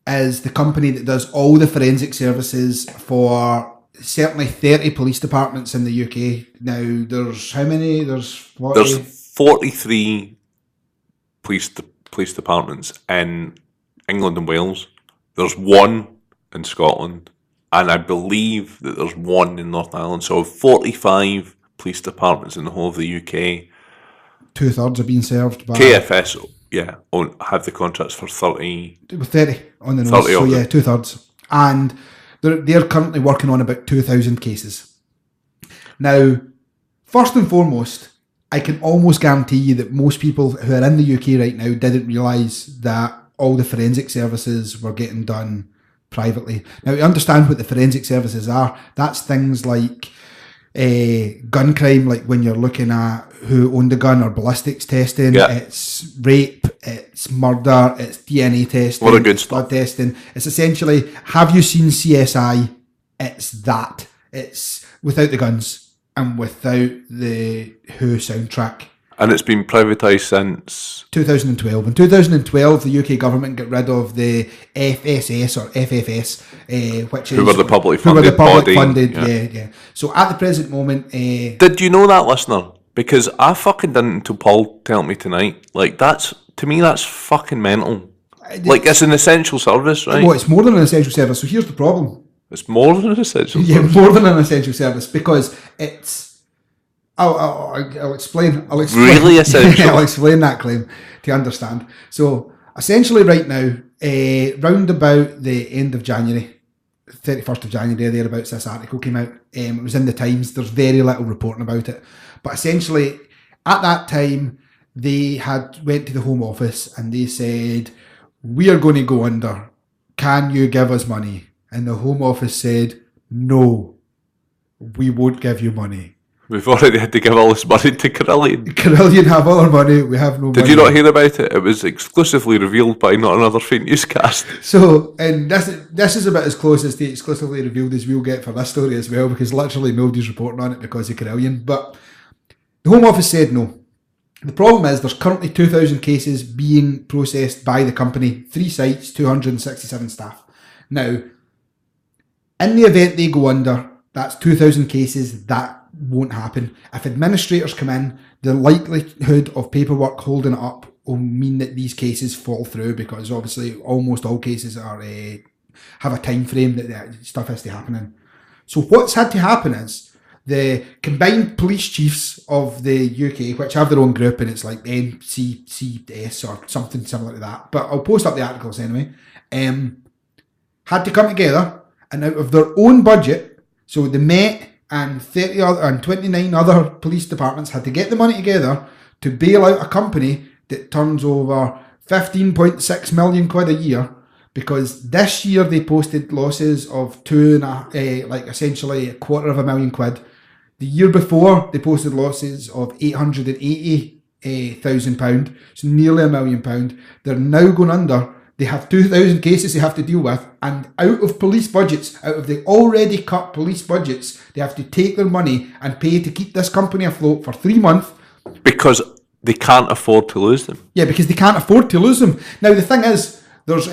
is the company that does all the forensic services for certainly 30 police departments in the UK. Now, there's how many? There's 40? There's 43 police departments in England and Wales. There's one in Scotland, and I believe that there's one in Northern Ireland. So 45 police departments in the whole of the UK. 2/3 are being served by... KFS, have the contracts for 30. 30 on the nose, 30 so of yeah, them. 2/3. And they're currently working on about 2,000 cases. Now, first and foremost, I can almost guarantee you that most people who are in the UK right now didn't realise that all the forensic services were getting done privately. Now, to understand what the forensic services are, that's things like gun crime, like when you're looking at who owned the gun, or ballistics testing. Yeah. It's rape, it's murder, it's DNA testing, What a good it's stuff. blood testing. It's essentially, have you seen CSI? It's that. It's without the guns and without the Who soundtrack. And it's been privatised since... 2012. In 2012, the UK government got rid of the FSS or FFS, which is... Who were the public who were the funded public body, funded, yeah. So at the present moment... Did you know that, listener? Because I fucking didn't until Paul told me tonight. Like, to me, that's fucking mental. Like, it's an essential service, right? Well, it's more than an essential service. So here's the problem. It's more than an essential Yeah, service. more than an essential service, because it's... I'll explain. Really essential. I'll explain that claim to understand. So essentially, right now, round about the end of January, 31st of January, thereabouts, this article came out. It was in the Times. There's very little reporting about it, but essentially, at that time, they went to the Home Office and they said, "We are going to go under. Can you give us money?" And the Home Office said, "No, we won't give you money." We've already had to give all this money to Carillion. Carillion have all our money, we have no money. Did you not hear about it? It was exclusively revealed by Not Another Fake Newscast. So, and this is about as close as the exclusively revealed as we'll get for this story as well, because literally nobody's reporting on it because of Carillion. But the Home Office said no. The problem is there's currently 2,000 cases being processed by the company, 3 sites, 267 staff. Now, in the event they go under, that's 2,000 cases, that won't happen. If administrators come in, the likelihood of paperwork holding it up will mean that these cases fall through, because obviously almost all cases are have a time frame that stuff has to happen in. So what's had to happen is the combined police chiefs of the UK, which have their own group, and it's like NCCS or something similar to that, but I'll post up the articles anyway, had to come together, and out of their own budget, so the Met and 30 other, and 29 other police departments had to get the money together to bail out a company that turns over 15.6 million quid a year, because this year they posted losses of essentially £250,000 quid. The year before they posted losses of £880,000, so nearly £1 million. They're now going under. They have 2,000 cases they have to deal with, and out of police budgets, out of the already cut police budgets, they have to take their money and pay to keep this company afloat for 3 months. Because they can't afford to lose them. Yeah, because they can't afford to lose them. Now, the thing is, there's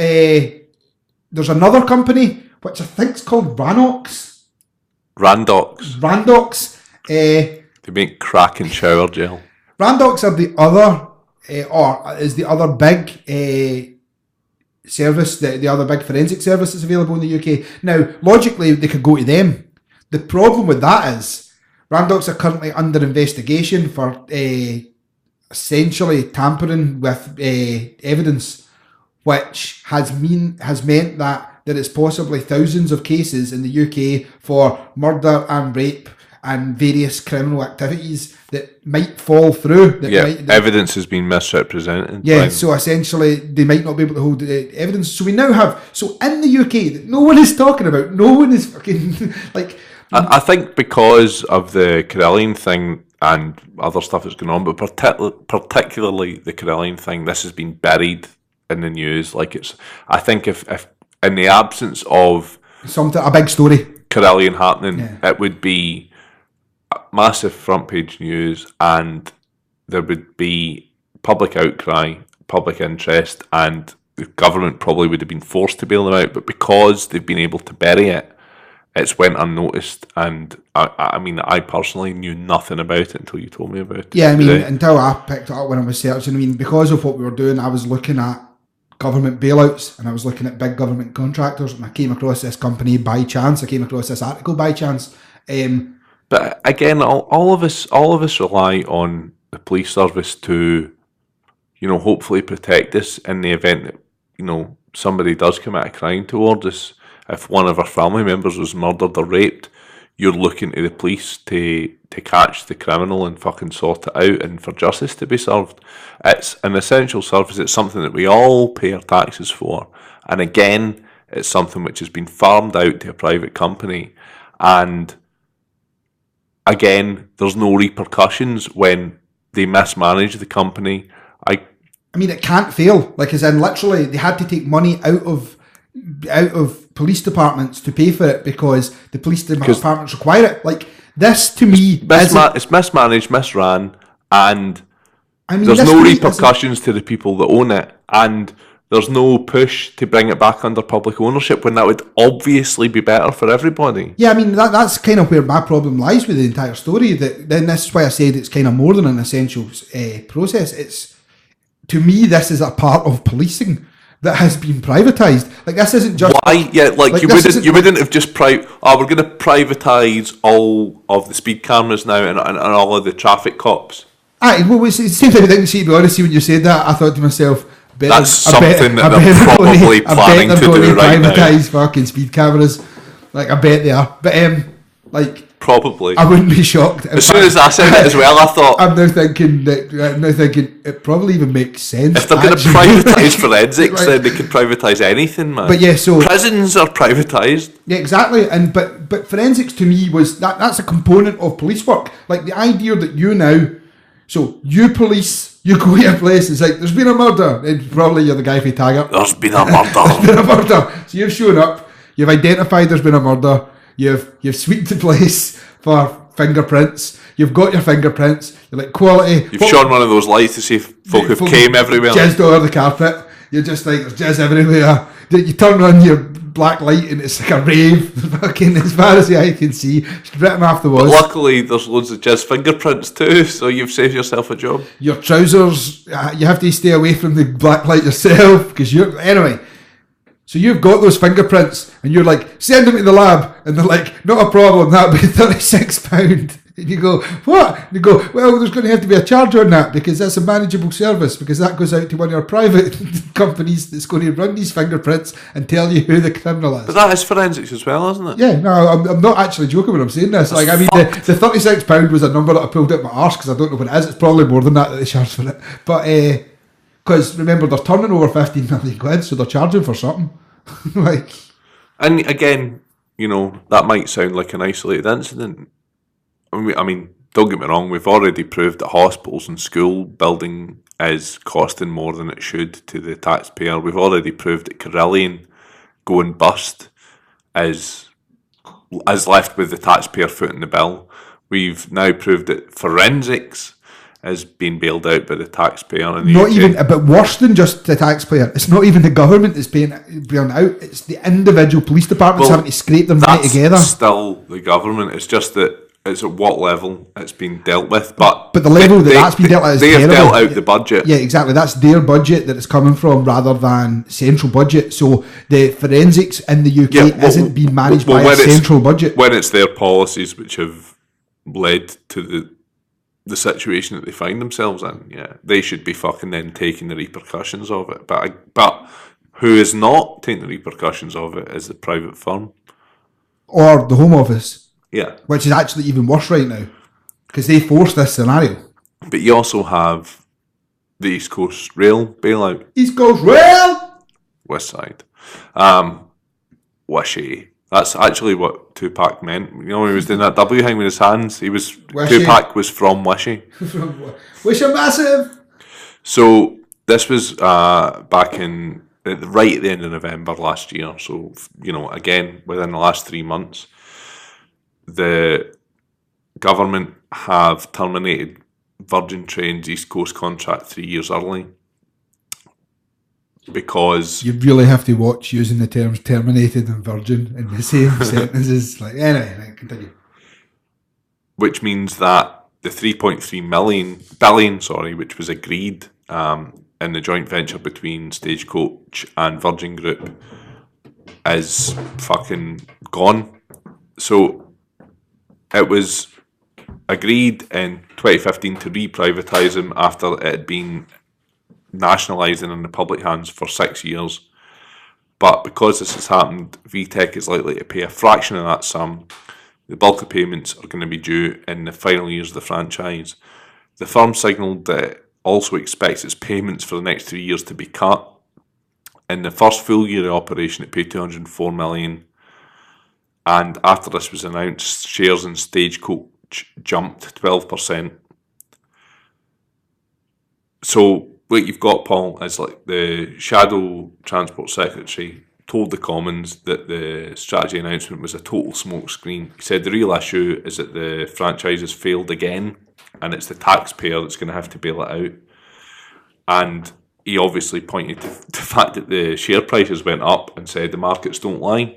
another company, which I think is called Randox. They make crack and shower gel. Randox are the other, is the other big... service, the other big forensic service that's available in the UK. Now, logically, they could go to them. The problem with that is Randox are currently under investigation for essentially tampering with evidence, which has meant that there is possibly thousands of cases in the UK for murder and rape and various criminal activities that might fall through. Evidence has been misrepresented. Yeah, so essentially they might not be able to hold the evidence. So we now have, in the UK, that no one is talking about, no one is fucking, like... I think because of the Carillion thing and other stuff that's going on, but particularly the Carillion thing, this has been buried in the news. I think if in the absence of... a big story. Carillion happening, it would be massive front page news, and there would be public outcry, public interest, and the government probably would have been forced to bail them out, but because they've been able to bury it, it's went unnoticed. And I personally knew nothing about it until you told me about it. Yeah, until I picked it up when I was searching. Because of what we were doing, I was looking at government bailouts and I was looking at big government contractors, and I came across this company by chance. I came across this article by chance. But again, all of us rely on the police service to, hopefully protect us in the event that, somebody does commit a crime towards us. If one of our family members was murdered or raped, you're looking to the police to catch the criminal and fucking sort it out and for justice to be served. It's an essential service. It's something that we all pay our taxes for. And again, it's something which has been farmed out to a private company. And again, there's no repercussions when they mismanage the company. It can't fail. As in, literally, they had to take money out of police departments to pay for it because the police departments require it. This to me, it's mismanaged, misran, and there's no repercussions to the people that own it, and there's no push to bring it back under public ownership when that would obviously be better for everybody. Yeah, that's kind of where my problem lies with the entire story. Then this is why I said it's kind of more than an essential process. To me, this is a part of policing that has been privatised. This isn't just... Why? Yeah, you wouldn't have just... we're going to privatise all of the speed cameras now and all of the traffic cops. Well, it's the same thing I didn't see, to be honest. When you said that, I thought to myself... That's something that they're probably planning to do right now. Privatise fucking speed cameras. I bet they are. But, probably. I wouldn't be shocked. As soon as I said it as well, I thought... I'm now thinking it probably even makes sense. If they're going to privatise forensics, then they can privatise anything, man. But yeah, so... prisons are privatised. Yeah, exactly. But forensics to me was... that's a component of police work. The idea that you now... So, you police... You go to a place, it's there's been a murder. And probably you're the guy for Taggart. There's been a murder. There's been a murder. So you've shown up, you've identified there's been a murder, you've sweeped the place for fingerprints, you've got your fingerprints, you're quality. You've shone one of those lights to see if folk have came everywhere. Jizzed all over the carpet. You're just there's jizz everywhere. You turn on your black light and it's a rave, fucking as far as the eye can see, written off the walls. But luckily, there's loads of jizz fingerprints too, so you've saved yourself a job. Your trousers, you have to stay away from the black light yourself because anyway. So you've got those fingerprints and you're send them to the lab, and they're not a problem, that'll be £36. And you go, what? And you go, well, there's going to have to be a charge on that because that's a manageable service, because that goes out to one of your private companies that's going to run these fingerprints and tell you who the criminal is. But that is forensics as well, isn't it? Yeah, no, I'm not actually joking when I'm saying this. The £36 was a number that I pulled out my arse because I don't know what it is. It's probably more than that they charge for it. But, because remember, they're turning over 15 million quid, so they're charging for something. And again, that might sound like an isolated incident. I mean, don't get me wrong, we've already proved that hospitals and school building is costing more than it should to the taxpayer. We've already proved that Carillion going bust is left with the taxpayer footing the bill. We've now proved that forensics is being bailed out by the taxpayer. Not even, but worse than just the taxpayer. It's not even the government that's paying out. It's the individual police departments having to scrape their money together. Still the government. It's just that it's at what level it's been dealt with. But the level that's been dealt with is terrible. They have dealt out the budget. Yeah, exactly. That's their budget that it's coming from rather than central budget. So the forensics in the UK isn't being managed by a central budget. When it's their policies which have led to the situation that they find themselves in, they should be fucking then taking the repercussions of it. But Who is not taking the repercussions of it is the private firm. Or the Home Office. Yeah. Which is actually even worse right now. Because they forced this scenario. But you also have the East Coast Rail bailout. East Coast Rail! West Side. Wishy. That's actually what Tupac meant. You know, he was doing that W thing with his hands. Wishy. Tupac was from Wishy. Wish a massive! So this was back in right at the end of November last year. So, you know, again, within the last 3 months, the government have terminated Virgin Trains East Coast contract 3 years early. Because you really have to watch using the terms terminated and virgin in the same sentences. Like, anyway, continue. Which means that the 3.3 billion, which was agreed in the joint venture between Stagecoach and Virgin Group, is fucking gone. So it was agreed in 2015 to re-privatise them after it had been nationalising in the public hands for 6 years. But because this has happened, VTech is likely to pay a fraction of that sum. The bulk of payments are going to be due in the final years of the franchise. The firm signalled that it also expects its payments for the next 3 years to be cut. In the first full year of operation, it paid $204 million. And after this was announced, shares in Stagecoach jumped 12%. So what you've got, Paul, is like the Shadow Transport Secretary told the Commons that the strategy announcement was a total smokescreen. He said the real issue is that the franchise has failed again and it's the taxpayer that's going to have to bail it out. And he obviously pointed to the fact that the share prices went up and said the markets don't lie.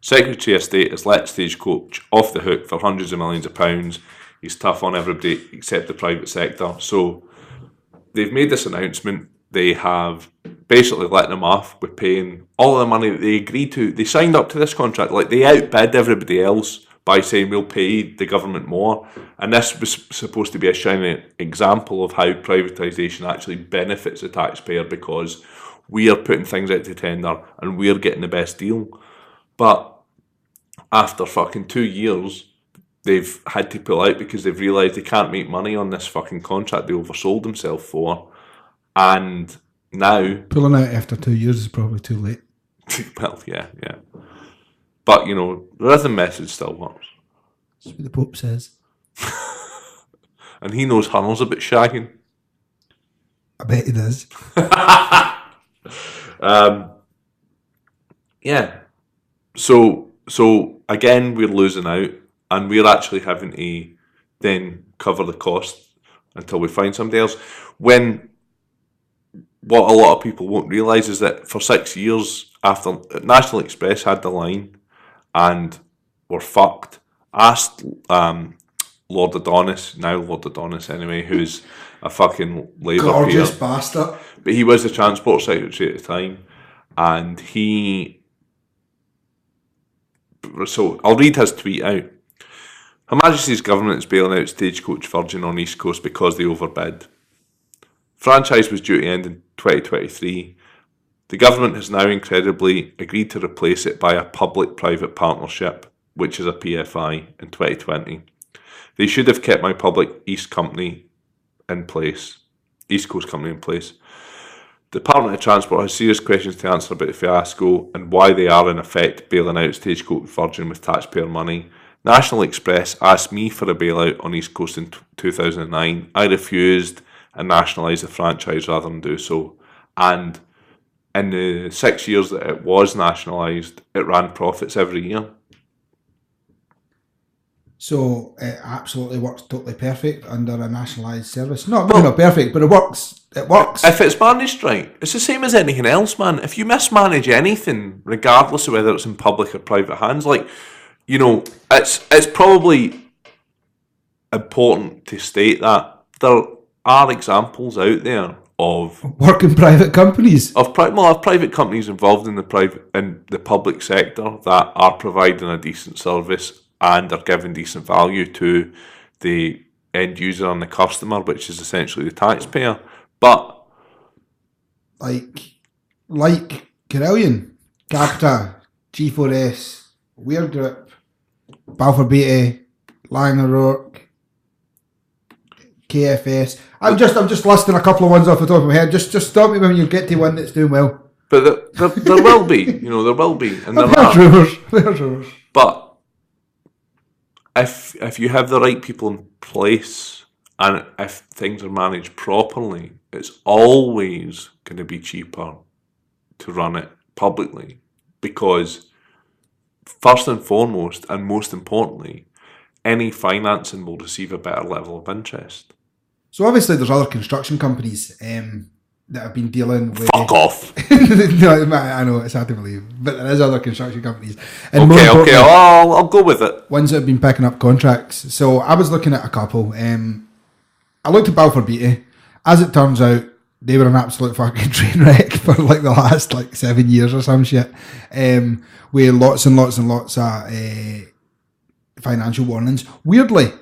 Secretary of State has let Stagecoach off the hook for hundreds of millions of pounds. He's tough on everybody except the private sector. So they've made this announcement. They have basically let them off with paying all of the money that they agreed to. They signed up to this contract. Like, they outbid everybody else by saying we'll pay the government more. And this was supposed to be a shining example of how privatisation actually benefits the taxpayer, because we are putting things out to tender and we're getting the best deal. But after fucking 2 years, they've had to pull out because they've realised they can't make money on this fucking contract they oversold themselves for. And now... Pulling out after 2 years is probably too late. Well, yeah. But, you know, the rhythm message still works. That's what the Pope says. And he knows Hunnell's a bit shagging. I bet he does. Yeah. So again, we're losing out, and we're actually having to then cover the cost until we find somebody else. When what a lot of people won't realise is that for 6 years after National Express had the line and were fucked, asked Lord Adonis, now Lord Adonis anyway, who's a fucking Labour gorgeous peer, bastard. but he was the Transport Secretary at the time, and so I'll read his tweet out. Her Majesty's Government is bailing out Stagecoach Virgin on East Coast because they overbid. Franchise was due to end in 2023. The government has now incredibly agreed to replace it by a public-private partnership, which is a PFI, in 2020. They should have kept my public East Coast company in place. The Department of Transport has serious questions to answer about the fiasco and why they are in effect bailing out Stagecoach Virgin with taxpayer money. National Express asked me for a bailout on East Coast in 2009. I refused and nationalised the franchise rather than do so. And in the 6 years that it was nationalised, it ran profits every year. So it absolutely works totally perfect under a nationalised service. Maybe not perfect, but it works. It works. If it's managed right, it's the same as anything else, man. If you mismanage anything, regardless of whether it's in public or private hands, like, you know, it's probably important to state that there are examples out there of working private companies, of private companies involved in the public sector that are providing a decent service and are giving decent value to the end user and the customer, which is essentially the taxpayer. But like Carillion, Capita, G4S, Weird Grip, Balfour Beatty, Lang O'Rourke, KFS. I'm just listing a couple of ones off the top of my head. Just stop me when you get to one that's doing well. But there will be, there will be, and there are. There's rumors. But if you have the right people in place, and if things are managed properly, it's always going to be cheaper to run it publicly, because first and foremost, and most importantly, any financing will receive a better level of interest. So obviously there's other construction companies that have been dealing with... Fuck off! No, I know, it's hard to believe, but there is other construction companies. And okay, I'll go with it. Ones that have been picking up contracts. So I was looking at a couple. I looked at Balfour Beatty. As it turns out, they were an absolute fucking train wreck for like the last 7 years or some shit. With lots and lots and lots of financial warnings. Weirdly,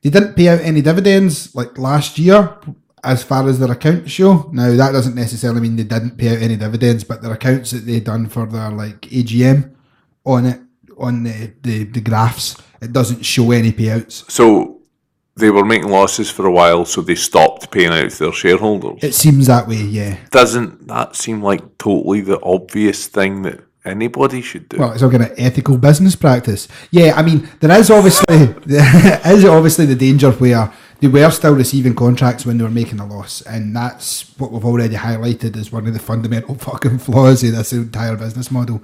they didn't pay out any dividends like last year as far as their accounts show. Now, that doesn't necessarily mean they didn't pay out any dividends, but their accounts that they done for their AGM on the graphs, it doesn't show any payouts. So they were making losses for a while, so they stopped paying out to their shareholders. It seems that way, yeah. Doesn't that seem like totally the obvious thing that anybody should do? Well, it's all kind of ethical business practice. Yeah, I mean, there is obviously the danger where they were still receiving contracts when they were making a loss, and that's what we've already highlighted as one of the fundamental fucking flaws of this entire business model.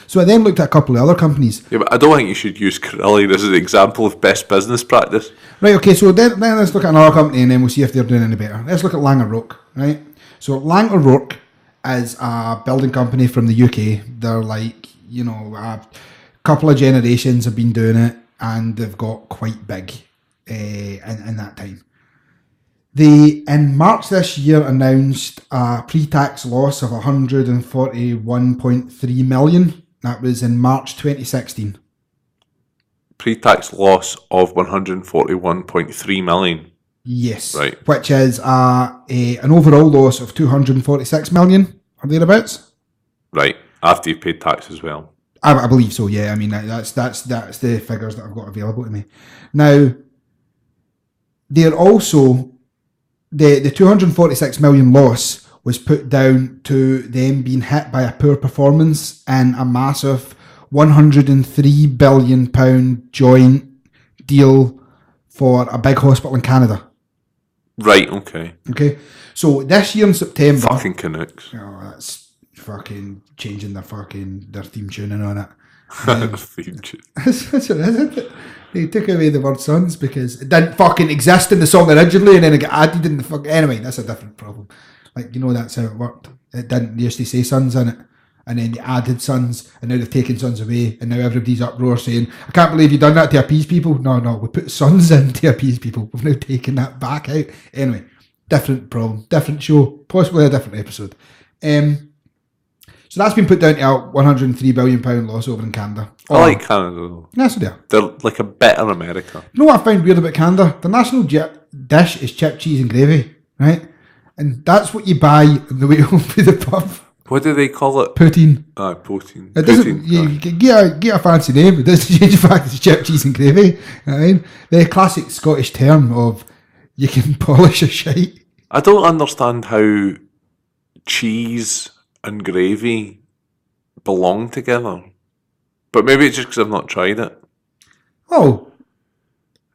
So I then looked at a couple of other companies. Yeah, but I don't think you should use Carillion as an example of best business practice. Right, okay, so then let's look at another company and then we'll see if they're doing any better. Let's look at Lang O'Rourke, right? So Lang O'Rourke is a building company from the UK. They're a couple of generations have been doing it, and they've got quite big in that time. They, in March this year, announced a pre-tax loss of 141.3 million. That was in March 2016. Pre-tax loss of 141.3 million. Yes. Right. Which is an overall loss of 246 million, or thereabouts. Right. After you've paid tax as well. I believe so, yeah. I mean, that's the figures that I've got available to me. Now, they're also... The 246 million loss was put down to them being hit by a poor performance in a massive £103 billion joint deal for a big hospital in Canada. Right, okay. Okay, so this year in September... Fucking Canucks. Oh, that's fucking changing their theme tune and on it. Theme tune. That's what it is, isn't it? They took away the word sons because it didn't fucking exist in the song originally, and then it got added in the fucking... Anyway, that's a different problem. That's how it worked. It didn't. They used to say sons in it, and then they added sons, and now they've taken sons away, and now everybody's uproar saying, I can't believe you've done that to appease people. No, we put sons in to appease people. We've now taken that back out. Anyway, different problem, different show, possibly a different episode. So that's been put down to a £103 billion loss over in Canada. I like Canada though. Yes, they are. They're like a better America. You know what I find weird about Canada? The national dish is chipped cheese and gravy, right? And that's what you buy on the way home to the pub. What do they call it? Poutine. Poutine. It doesn't. You can get a fancy name. It doesn't change the fact it's chipped cheese and gravy. Right? The classic Scottish term of you can polish a shite. I don't understand how cheese and gravy belong together, but maybe it's just because I've not tried it. Oh,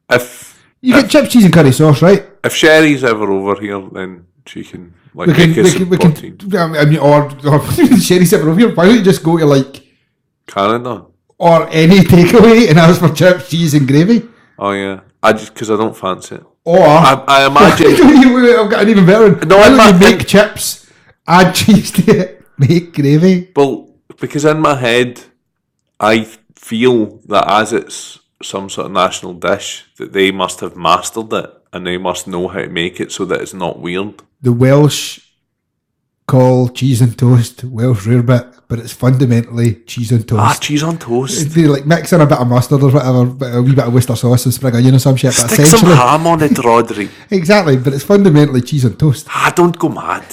if you get chipped cheese and curry sauce, right? If Sherry's ever over here, then she can we can or Sherry's ever over here. Why don't you just go to Canada or any takeaway and ask for chipped cheese and gravy? Oh yeah, because I don't fancy it. Or I imagine I've got an even better one. No, why don't you make chips, add cheese to it, make gravy? Well, because in my head, I feel that as it's some sort of national dish, that they must have mastered it and they must know how to make it so that it's not weird. The Welsh call cheese and toast Welsh rarebit, but it's fundamentally cheese on toast. Cheese on toast. They mix in a bit of mustard or whatever, a wee bit of Worcester sauce and spring onion or some shit. Stick some ham on it, Rodri. Exactly, but it's fundamentally cheese on toast. Don't go mad.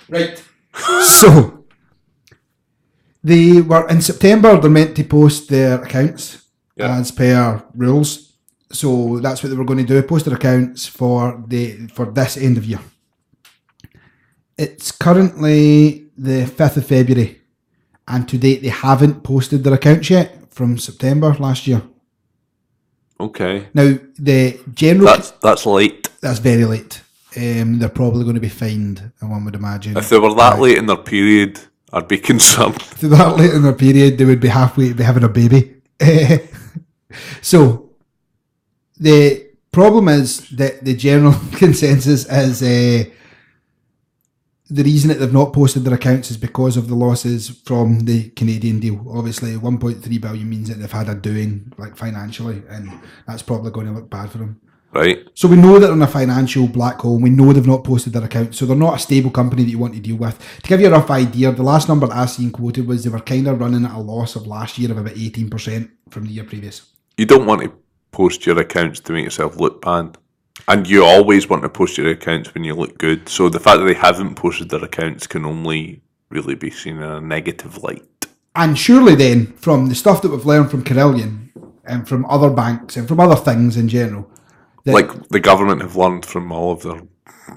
Right. So, They were in September. They're meant to post their accounts as per rules. So that's what they were going to do. Post their accounts for this end of year. It's currently the 5th of February, and to date they haven't posted their accounts yet from September last year. Okay. Now the general that's late. That's very late. They're probably going to be fined, one would imagine. If they were that late in their period, I'd be concerned. If they were that late in their period, they would be halfway to be having a baby. So the problem is that the general consensus is the reason that they've not posted their accounts is because of the losses from the Canadian deal. Obviously, 1.3 billion means that they've had a doing, like, financially, and that's probably going to look bad for them. Right. So we know that they're in a financial black hole, and we know they've not posted their accounts, so they're not a stable company that you want to deal with. To give you a rough idea, the last number that I seen quoted was they were kind of running at a loss of last year of about 18% from the year previous. You don't want to post your accounts to make yourself look bad. And you always want to post your accounts when you look good. So the fact that they haven't posted their accounts can only really be seen in a negative light. And surely then, from the stuff that we've learned from Carillion and from other banks and from other things in general... Like the government have learned from all of their...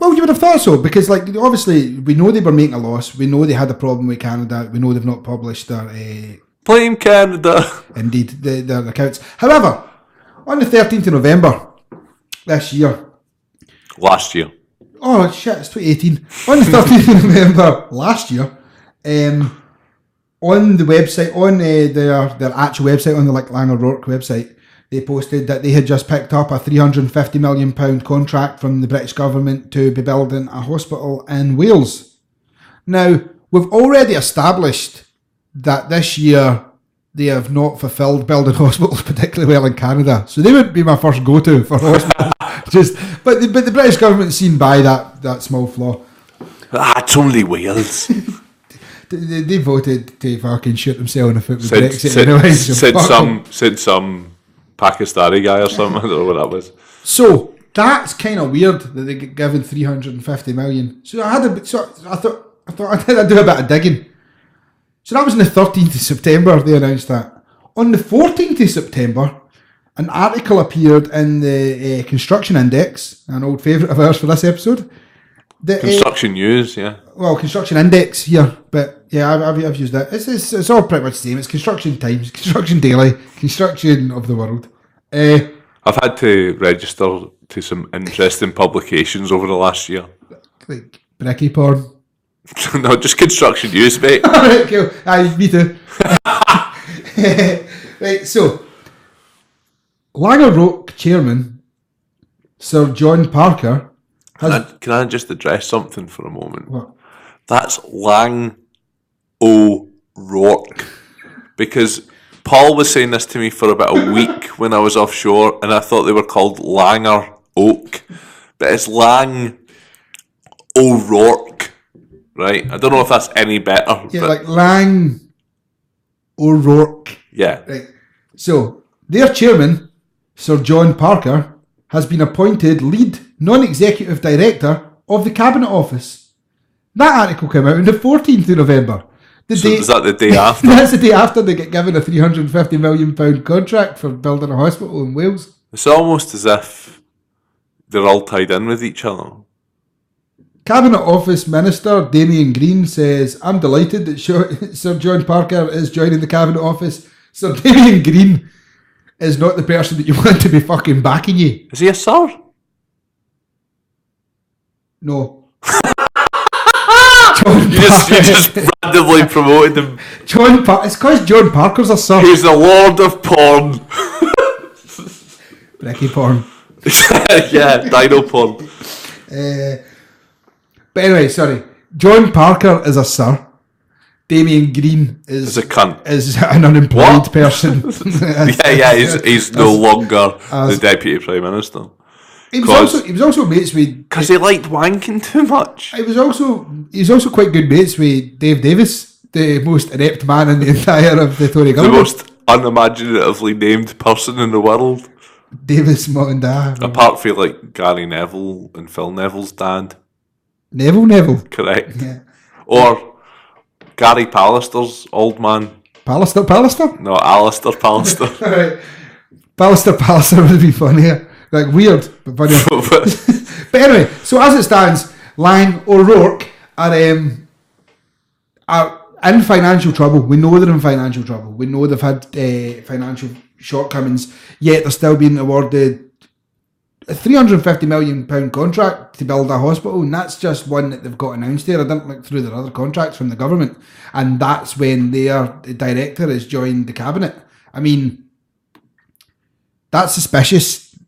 Well, you would have thought so, because like obviously we know they were making a loss. We know they had a problem with Canada. We know they've not published their... Blame Canada! Indeed, their accounts. However, on the 13th of November... this year. Last year. Oh shit, it's 2018. On the 13th of November last year, on the website, on their actual website, on the like Lang O'Rourke website, they posted that they had just picked up a £350 million contract from the British government to be building a hospital in Wales. Now, we've already established that this year they have not fulfilled building hospitals particularly well in Canada. So they would be my first go-to for hospitals. But the British government's seen by that small flaw. It's only Wales. They voted to fucking shoot themselves in the foot with Brexit anyway. Said some Pakistani guy or something. I don't know what that was. So that's kind of weird that they get given 350 million. So I thought I'd do a bit of digging. So that was on the 13th of September, they announced that. On the 14th of September, an article appeared in the Construction Index, an old favourite of ours for this episode. Construction News, yeah. Well, Construction Index here, but yeah, I've used that. It's all pretty much the same. It's Construction Times, Construction Daily, Construction of the World. I've had to register to some interesting publications over the last year. Like Bricky Porn. No, just Construction News, mate. Alright, cool. Aye, me too. Right, so Lang O'Rourke chairman Sir John Parker Can I just address something for a moment? What? That's Lang O'Rourke. Because Paul was saying this to me for about a week when I was offshore, and I thought they were called Langer Oak. But it's Lang O'Rourke. Right? I don't know if that's any better. Yeah, like Lang O'Rourke. Yeah. Right. So, their chairman, Sir John Parker, has been appointed lead non-executive director of the Cabinet Office. That article came out on the 14th of November. Is that the day after? That's the day after they get given a £350 million contract for building a hospital in Wales. It's almost as if they're all tied in with each other. Cabinet Office Minister Damien Green says, I'm delighted that Sir John Parker is joining the Cabinet Office. Sir Damien Green is not the person that you want to be fucking backing you. Is he a sir? No. You just randomly promoted him. It's because John Parker's a sir. He's the Lord of Porn. Bricky Porn. Yeah, dino porn. But anyway, sorry. John Parker is a sir. Damien Green is a cunt. Is an unemployed person. He's no longer the Deputy Prime Minister. He was also mates with... Because he liked wanking too much. He was also quite good mates with Dave Davis, the most inept man in the entire of the Tory government. The most unimaginatively named person in the world. Davis Motanda. Apart from like Gary Neville and Phil Neville's dad. Neville? Correct. Yeah. Or Gary Pallister's old man. Pallister? No, Alistair Pallister. Right. Pallister would be funnier. Like, weird, but funnier. But anyway, so as it stands, Lang, O'Rourke are in financial trouble. We know they're in financial trouble. We know they've had financial shortcomings, yet they're still being awarded a £350 million contract to build a hospital, and that's just one that they've got announced there. I didn't look through their other contracts from the government, and that's when their director has joined the cabinet. I mean, that's suspicious.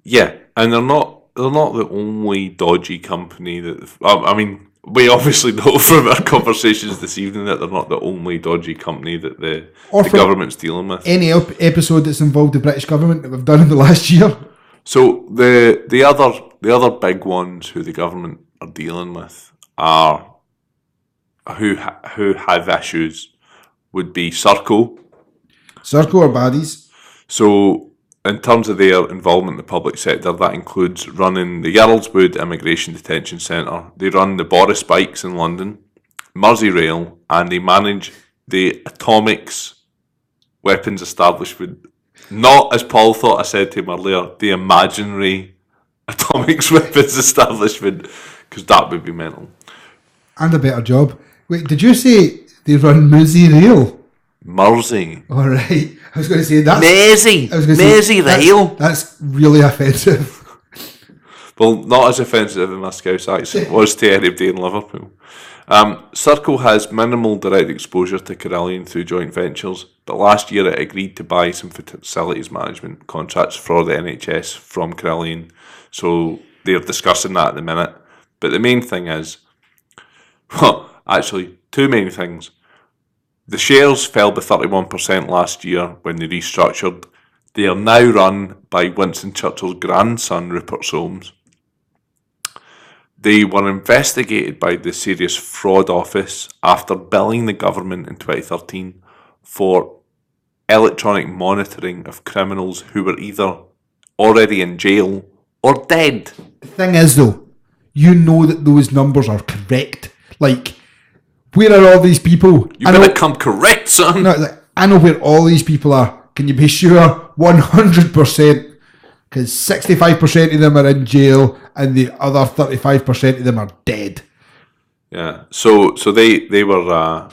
Yeah, and they're not the only dodgy company that. I mean, we obviously know from our conversations this evening that they're not the only dodgy company that the government's dealing with. Any episode that's involved the British government that we've done in the last year. So the other big ones who the government are dealing with are who have issues would be Serco. Serco are baddies. So in terms of their involvement in the public sector, that includes running the Yarlswood Immigration Detention Centre. They run the Boris Bikes in London, Merseyrail, and they manage the Atomics Weapons Establishment. Not, as Paul thought I said to him earlier, the imaginary Atomics Weapons Establishment, because that would be mental. And a better job. Wait, did you say they run Merseyrail? Mersey. All right. I was going to say that's... Merseyrail. That's really offensive. Well, not as offensive in my Scouse accent was to anybody in Liverpool. Serco has minimal direct exposure to Carillion through joint ventures, but last year it agreed to buy some facilities management contracts for the NHS from Carillion, so they're discussing that at the minute. But the main thing is, well, actually, two main things. The shares fell by 31% last year when they restructured. They are now run by Winston Churchill's grandson, Rupert Soames. They were investigated by the Serious Fraud Office after billing the government in 2013 for electronic monitoring of criminals who were either already in jail or dead. The thing is, though, you know that those numbers are correct. Like, where are all these people? You better come correct, son. No, like, I know where all these people are. Can you be sure? 100%. Because 65% of them are in jail and the other 35% of them are dead. Yeah, so they were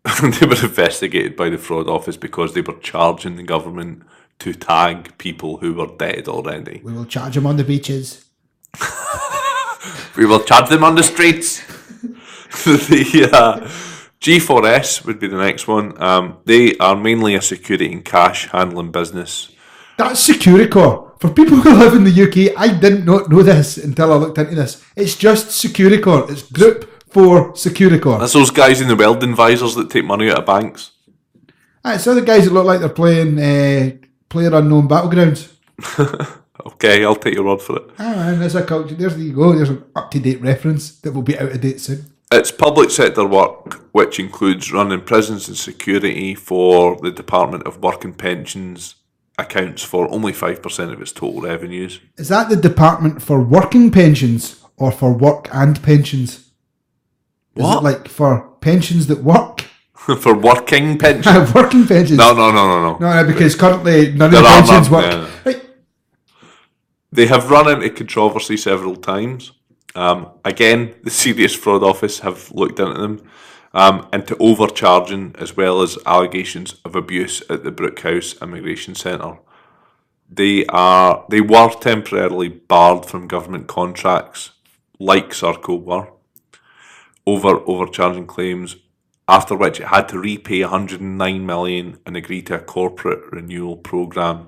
they were investigated by the fraud office because they were charging the government to tag people who were dead already. We will charge them on the beaches. We will charge them on the streets. The G4S would be the next one. They are mainly a security and cash handling business. That's Securicor. For people who live in the UK, I did not know this until I looked into this. It's just Securicor. It's Group for Securicor. That's those guys in the welding visors that take money out of banks. It's other guys that look like they're playing PlayerUnknown Battlegrounds. Okay, I'll take your word for it. There's a culture. There you go. There's an up-to-date reference that will be out of date soon. It's public sector work, which includes running prisons and security for the Department of Work and Pensions, accounts for only 5% of its total revenues. Is that the Department for Working Pensions or for Work and Pensions? What? Is it like for pensions that work? For working pensions? Working pensions. No. No, because currently none of the pensions work. Yeah. Right. They have run into controversy several times. Again, the Serious Fraud Office have looked into them, into overcharging as well as allegations of abuse at the Brookhouse Immigration Centre. They were temporarily barred from government contracts, like Serco were, over overcharging claims, after which it had to repay $109 million and agree to a corporate renewal programme.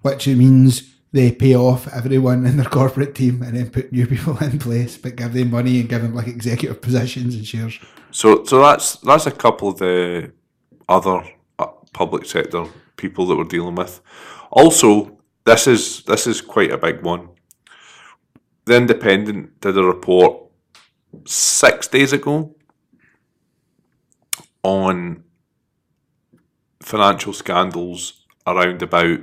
Which means they pay off everyone in their corporate team and then put new people in place, but give them money and give them like executive positions and shares. So that's a couple of the other public sector people that we're dealing with. Also, this is quite a big one. The Independent did a report 6 days ago on financial scandals around about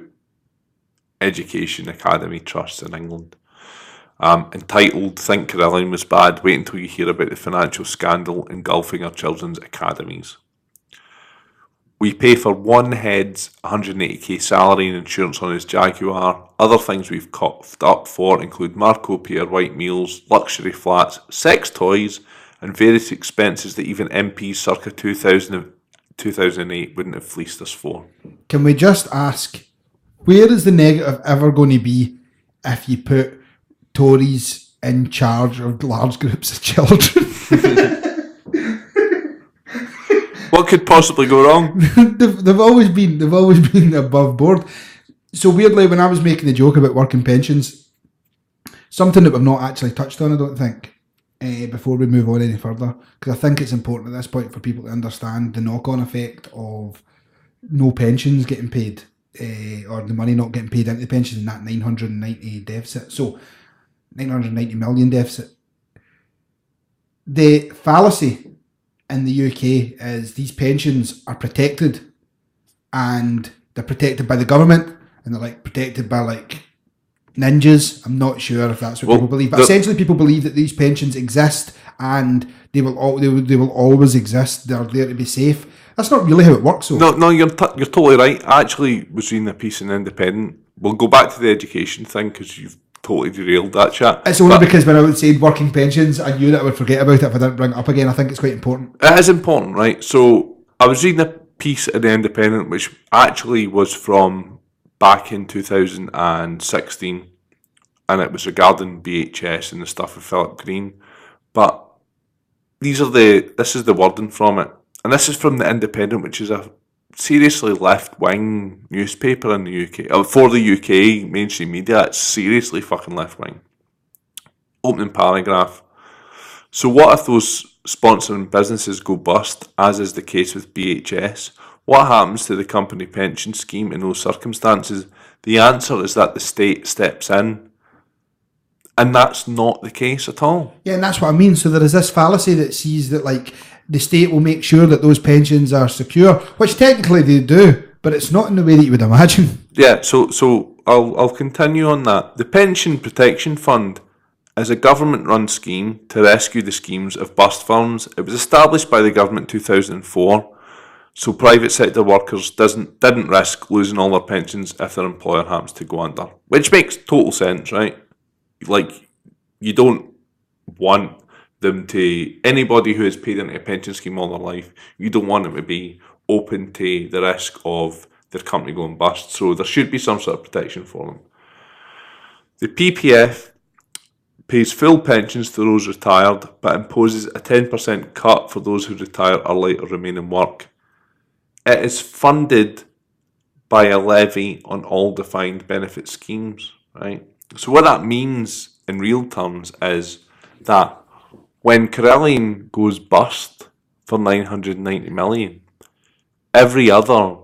education academy trusts in England. entitled "Think Carillion Was Bad? Wait until you hear about the financial scandal engulfing our children's academies." We pay for one head's 180k salary and insurance on his Jaguar. Other things we've coughed up for include Marco Pier white meals, luxury flats, sex toys, and various expenses that even MPs circa 2008 wouldn't have fleeced us for. Can we just ask, where is the negative ever going to be if you put Tories in charge of large groups of children? What could possibly go wrong? they've always been above board. So weirdly, when I was making the joke about working pensions, something that we've not actually touched on, I don't think, before we move on any further, because I think it's important at this point for people to understand the knock-on effect of no pensions getting paid, or the money not getting paid into the pensions in that 990 deficit. So 990 million deficit. The fallacy in the UK is these pensions are protected, and they're protected by the government, and they're like protected by like ninjas. I'm not sure if that's what people believe, but essentially people believe that these pensions exist and they will always exist. They're there to be safe. That's not really how it works. So. No, you're totally right. I actually was reading a piece in Independent. We'll go back to the education thing because you've totally derailed that chat. It's only because when I would say working pensions, I knew that I would forget about it if I didn't bring it up again. I think it's quite important. It is important, right? So I was reading a piece in the Independent which actually was from back in 2016, and it was regarding BHS and the stuff with Philip Green. But this is the wording from it, and this is from the Independent, which is a seriously left-wing newspaper in the UK. For the UK mainstream media, it's seriously fucking left-wing. Opening paragraph. So what if those sponsoring businesses go bust, as is the case with BHS? What happens to the company pension scheme in those circumstances? The answer is that the state steps in. And that's not the case at all. Yeah, and that's what I mean. So there is this fallacy that sees that like the state will make sure that those pensions are secure, which technically they do, but it's not in the way that you would imagine. Yeah, so I'll continue on that. The Pension Protection Fund is a government-run scheme to rescue the schemes of bust firms. It was established by the government in 2004, so private sector workers didn't risk losing all their pensions if their employer happens to go under, which makes total sense, right? Like, you don't want them to, anybody who has paid into a pension scheme all their life, you don't want them to be open to the risk of their company going bust. So there should be some sort of protection for them. The PPF pays full pensions to those retired, but imposes a 10% cut for those who retire early or remain in work. It is funded by a levy on all defined benefit schemes, right? So what that means in real terms is that when Carillion goes bust for 990 million, every other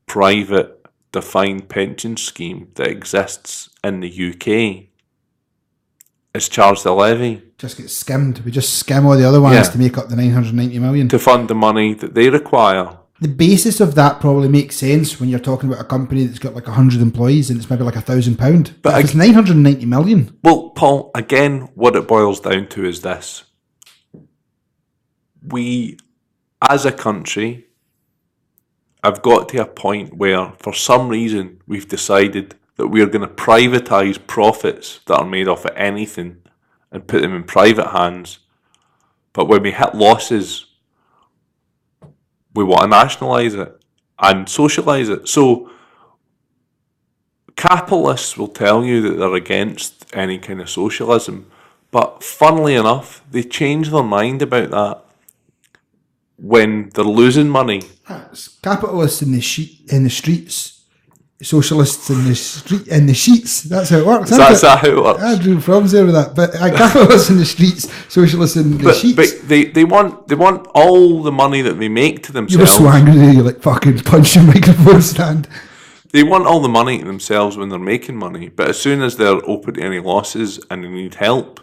private defined pension scheme that exists in the UK is charged a levy. Just get skimmed. We just skim all the other ones to make up the 990 million. To fund the money that they require. The basis of that probably makes sense when you're talking about a company that's got like 100 employees and it's maybe like £1,000. But it's 990 million. Well, Paul, again, what it boils down to is this. We, as a country, have got to a point where, for some reason, we've decided that we're going to privatise profits that are made off of anything and put them in private hands. But when we hit losses, we want to nationalise it and socialise it. So capitalists will tell you that they're against any kind of socialism, but funnily enough, they change their mind about that when they're losing money. It's capitalists in the streets, socialists in the sheets. That's how it works. That's how it works. I drew problems there with that. But capitalists in the streets, socialists in the sheets. But they want all the money that they make to themselves. You were so angry there, you like fucking punch your microphone stand. They want all the money to themselves when they're making money, but as soon as they're open to any losses and they need help,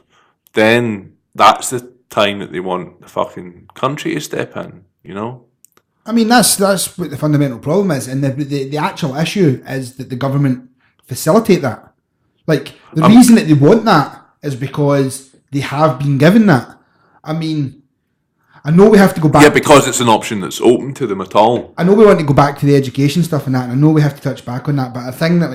then that's the time that they want the fucking country to step in, you know? I mean, that's what the fundamental problem is, and the actual issue is that the government facilitate that. Like, the reason that they want that is because they have been given that. I mean, I know we have to go back. Yeah, because it's an option that's open to them at all. I know we want to go back to the education stuff and that, and I know we have to touch back on that, but a thing that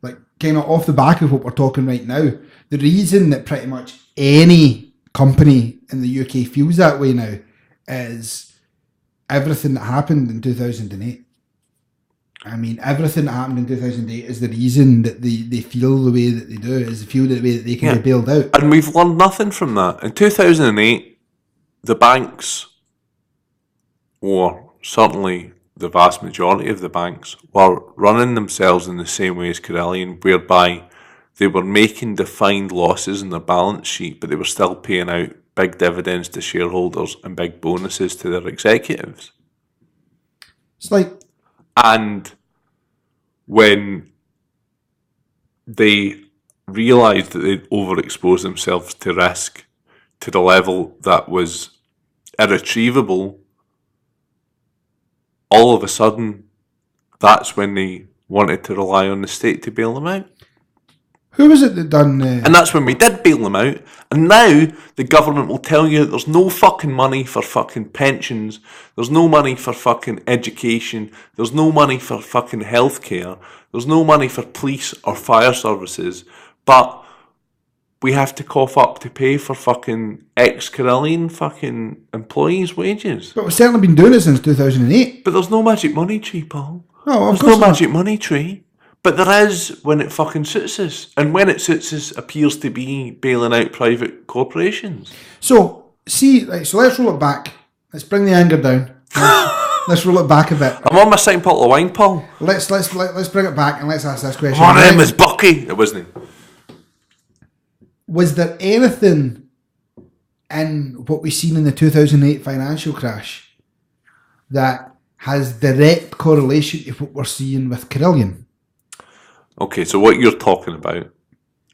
like kind of off the back of what we're talking right now, the reason that pretty much any company in the UK feels that way now is everything that happened in 2008. I mean, everything that happened in 2008 is the reason that they feel the way that they do, is they feel the way that they can be bailed out. And we've learned nothing from that. In 2008, the banks, or certainly the vast majority of the banks, were running themselves in the same way as Carillion, whereby they were making defined losses in their balance sheet, but they were still paying out big dividends to shareholders and big bonuses to their executives. It's like... And when they realised that they'd overexposed themselves to risk to the level that was irretrievable, all of a sudden, that's when they wanted to rely on the state to bail them out. Who was it that done... And that's when we did bail them out. And now the government will tell you that there's no fucking money for fucking pensions. There's no money for fucking education. There's no money for fucking healthcare. There's no money for police or fire services. But we have to cough up to pay for fucking ex-Carillion fucking employees' wages. But we've certainly been doing it since 2008. But there's no magic money tree, Paul. No, of there's course no not. magic money tree. But there is when it fucking suits us. And when it suits us appears to be bailing out private corporations. So, see, right, so let's roll it back. Let's bring the anger down. Let's roll it back a bit. I'm on my second bottle of wine, Paul. Let's bring it back and let's ask this question. My name is Bucky. It wasn't. Was there anything in what we've seen in the 2008 financial crash that has direct correlation to what we're seeing with Carillion? Okay, so what you're talking about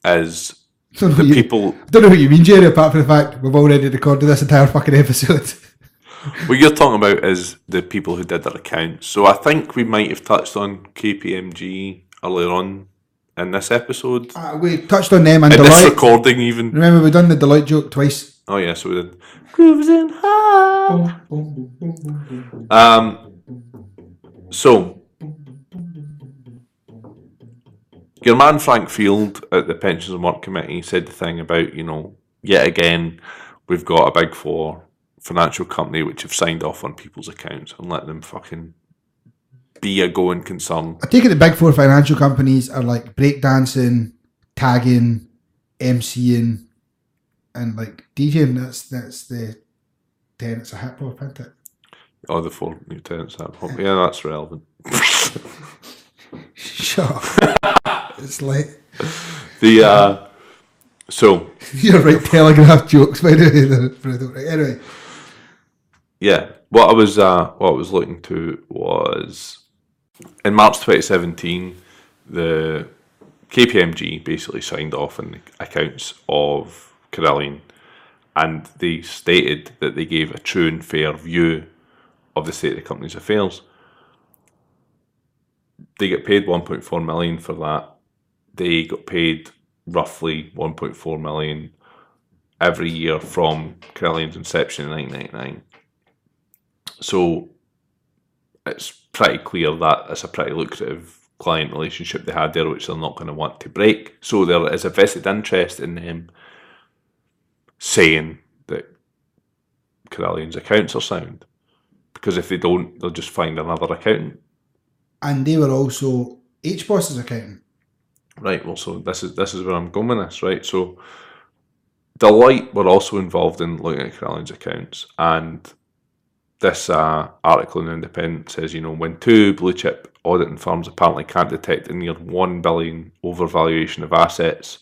is the people... I don't know what you mean, Jerry, apart from the fact we've already recorded this entire fucking episode. What you're talking about is the people who did their accounts. So I think we might have touched on KPMG earlier on in this episode. We touched on them and in Deloitte. this recording even. Remember, we've done the Deloitte joke twice. Oh yeah, so we did. Cruising high. So your man Frank Field at the Pensions and Work Committee said the thing about, yet again, we've got a big four financial company which have signed off on people's accounts and let them fucking be a going concern. I take it the big four financial companies are like breakdancing, tagging, MCing, and like DJing. That's the tenets of hip hop, isn't it? Oh, the four new tenets of hip hop. Yeah, that's relevant. Shut up. It's late. So you're right. Telegraph jokes, by the way. Anyway, yeah. What I was looking to was in March 2017, the KPMG basically signed off on the accounts of Carillion, and they stated that they gave a true and fair view of the state of the company's affairs. They get paid 1.4 million for that. They got paid roughly 1.4 million every year from Carillion's inception in 1999. So it's pretty clear that it's a pretty lucrative client relationship they had there, which they're not going to want to break. So there is a vested interest in them saying that Carillion's accounts are sound, because if they don't, they'll just find another accountant. And they were also HBOS's accountant. Right, well, so this is where I'm going with this, right? So Deloitte were also involved in looking at Carillion's accounts, and this article in The Independent says, when two blue chip auditing firms apparently can't detect a near 1 billion overvaluation of assets,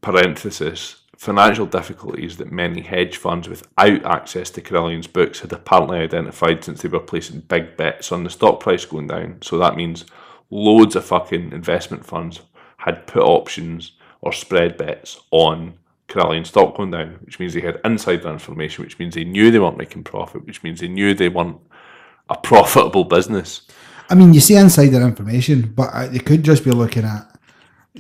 parenthesis, financial difficulties that many hedge funds without access to Carillion's books had apparently identified since they were placing big bets on the stock price going down. So that means loads of fucking investment funds had put options or spread bets on Carillion stock going down, which means they had insider information, which means they knew they weren't making profit, which means they knew they weren't a profitable business. I mean, you see insider information, but they could just be looking at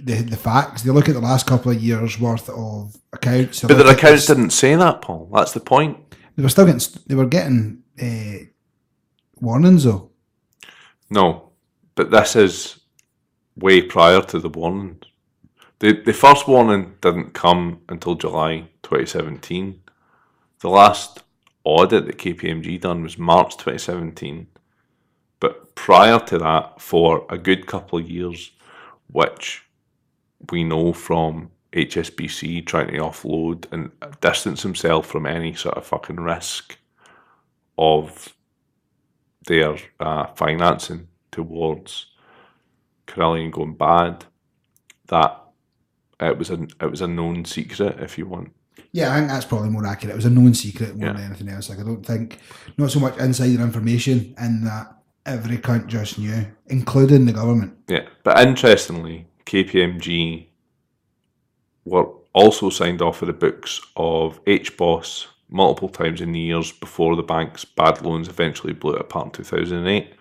the facts. They look at the last couple of years worth of accounts. But their accounts didn't say that, Paul. That's the point. They were still getting warnings though. No, but this is way prior to the warnings. The first warning didn't come until July 2017. The last audit that KPMG done was March 2017. But prior to that, for a good couple of years, which we know from HSBC trying to offload and distance himself from any sort of fucking risk of their financing towards Carillion going bad, that it was a known secret, if you want. Yeah, I think that's probably more accurate. It was a known secret more than anything else. Like, I don't think, not so much insider information in that every cunt just knew, including the government. Yeah, but interestingly, KPMG were also signed off of the books of HBOS multiple times in the years before the bank's bad loans eventually blew it apart in 2008.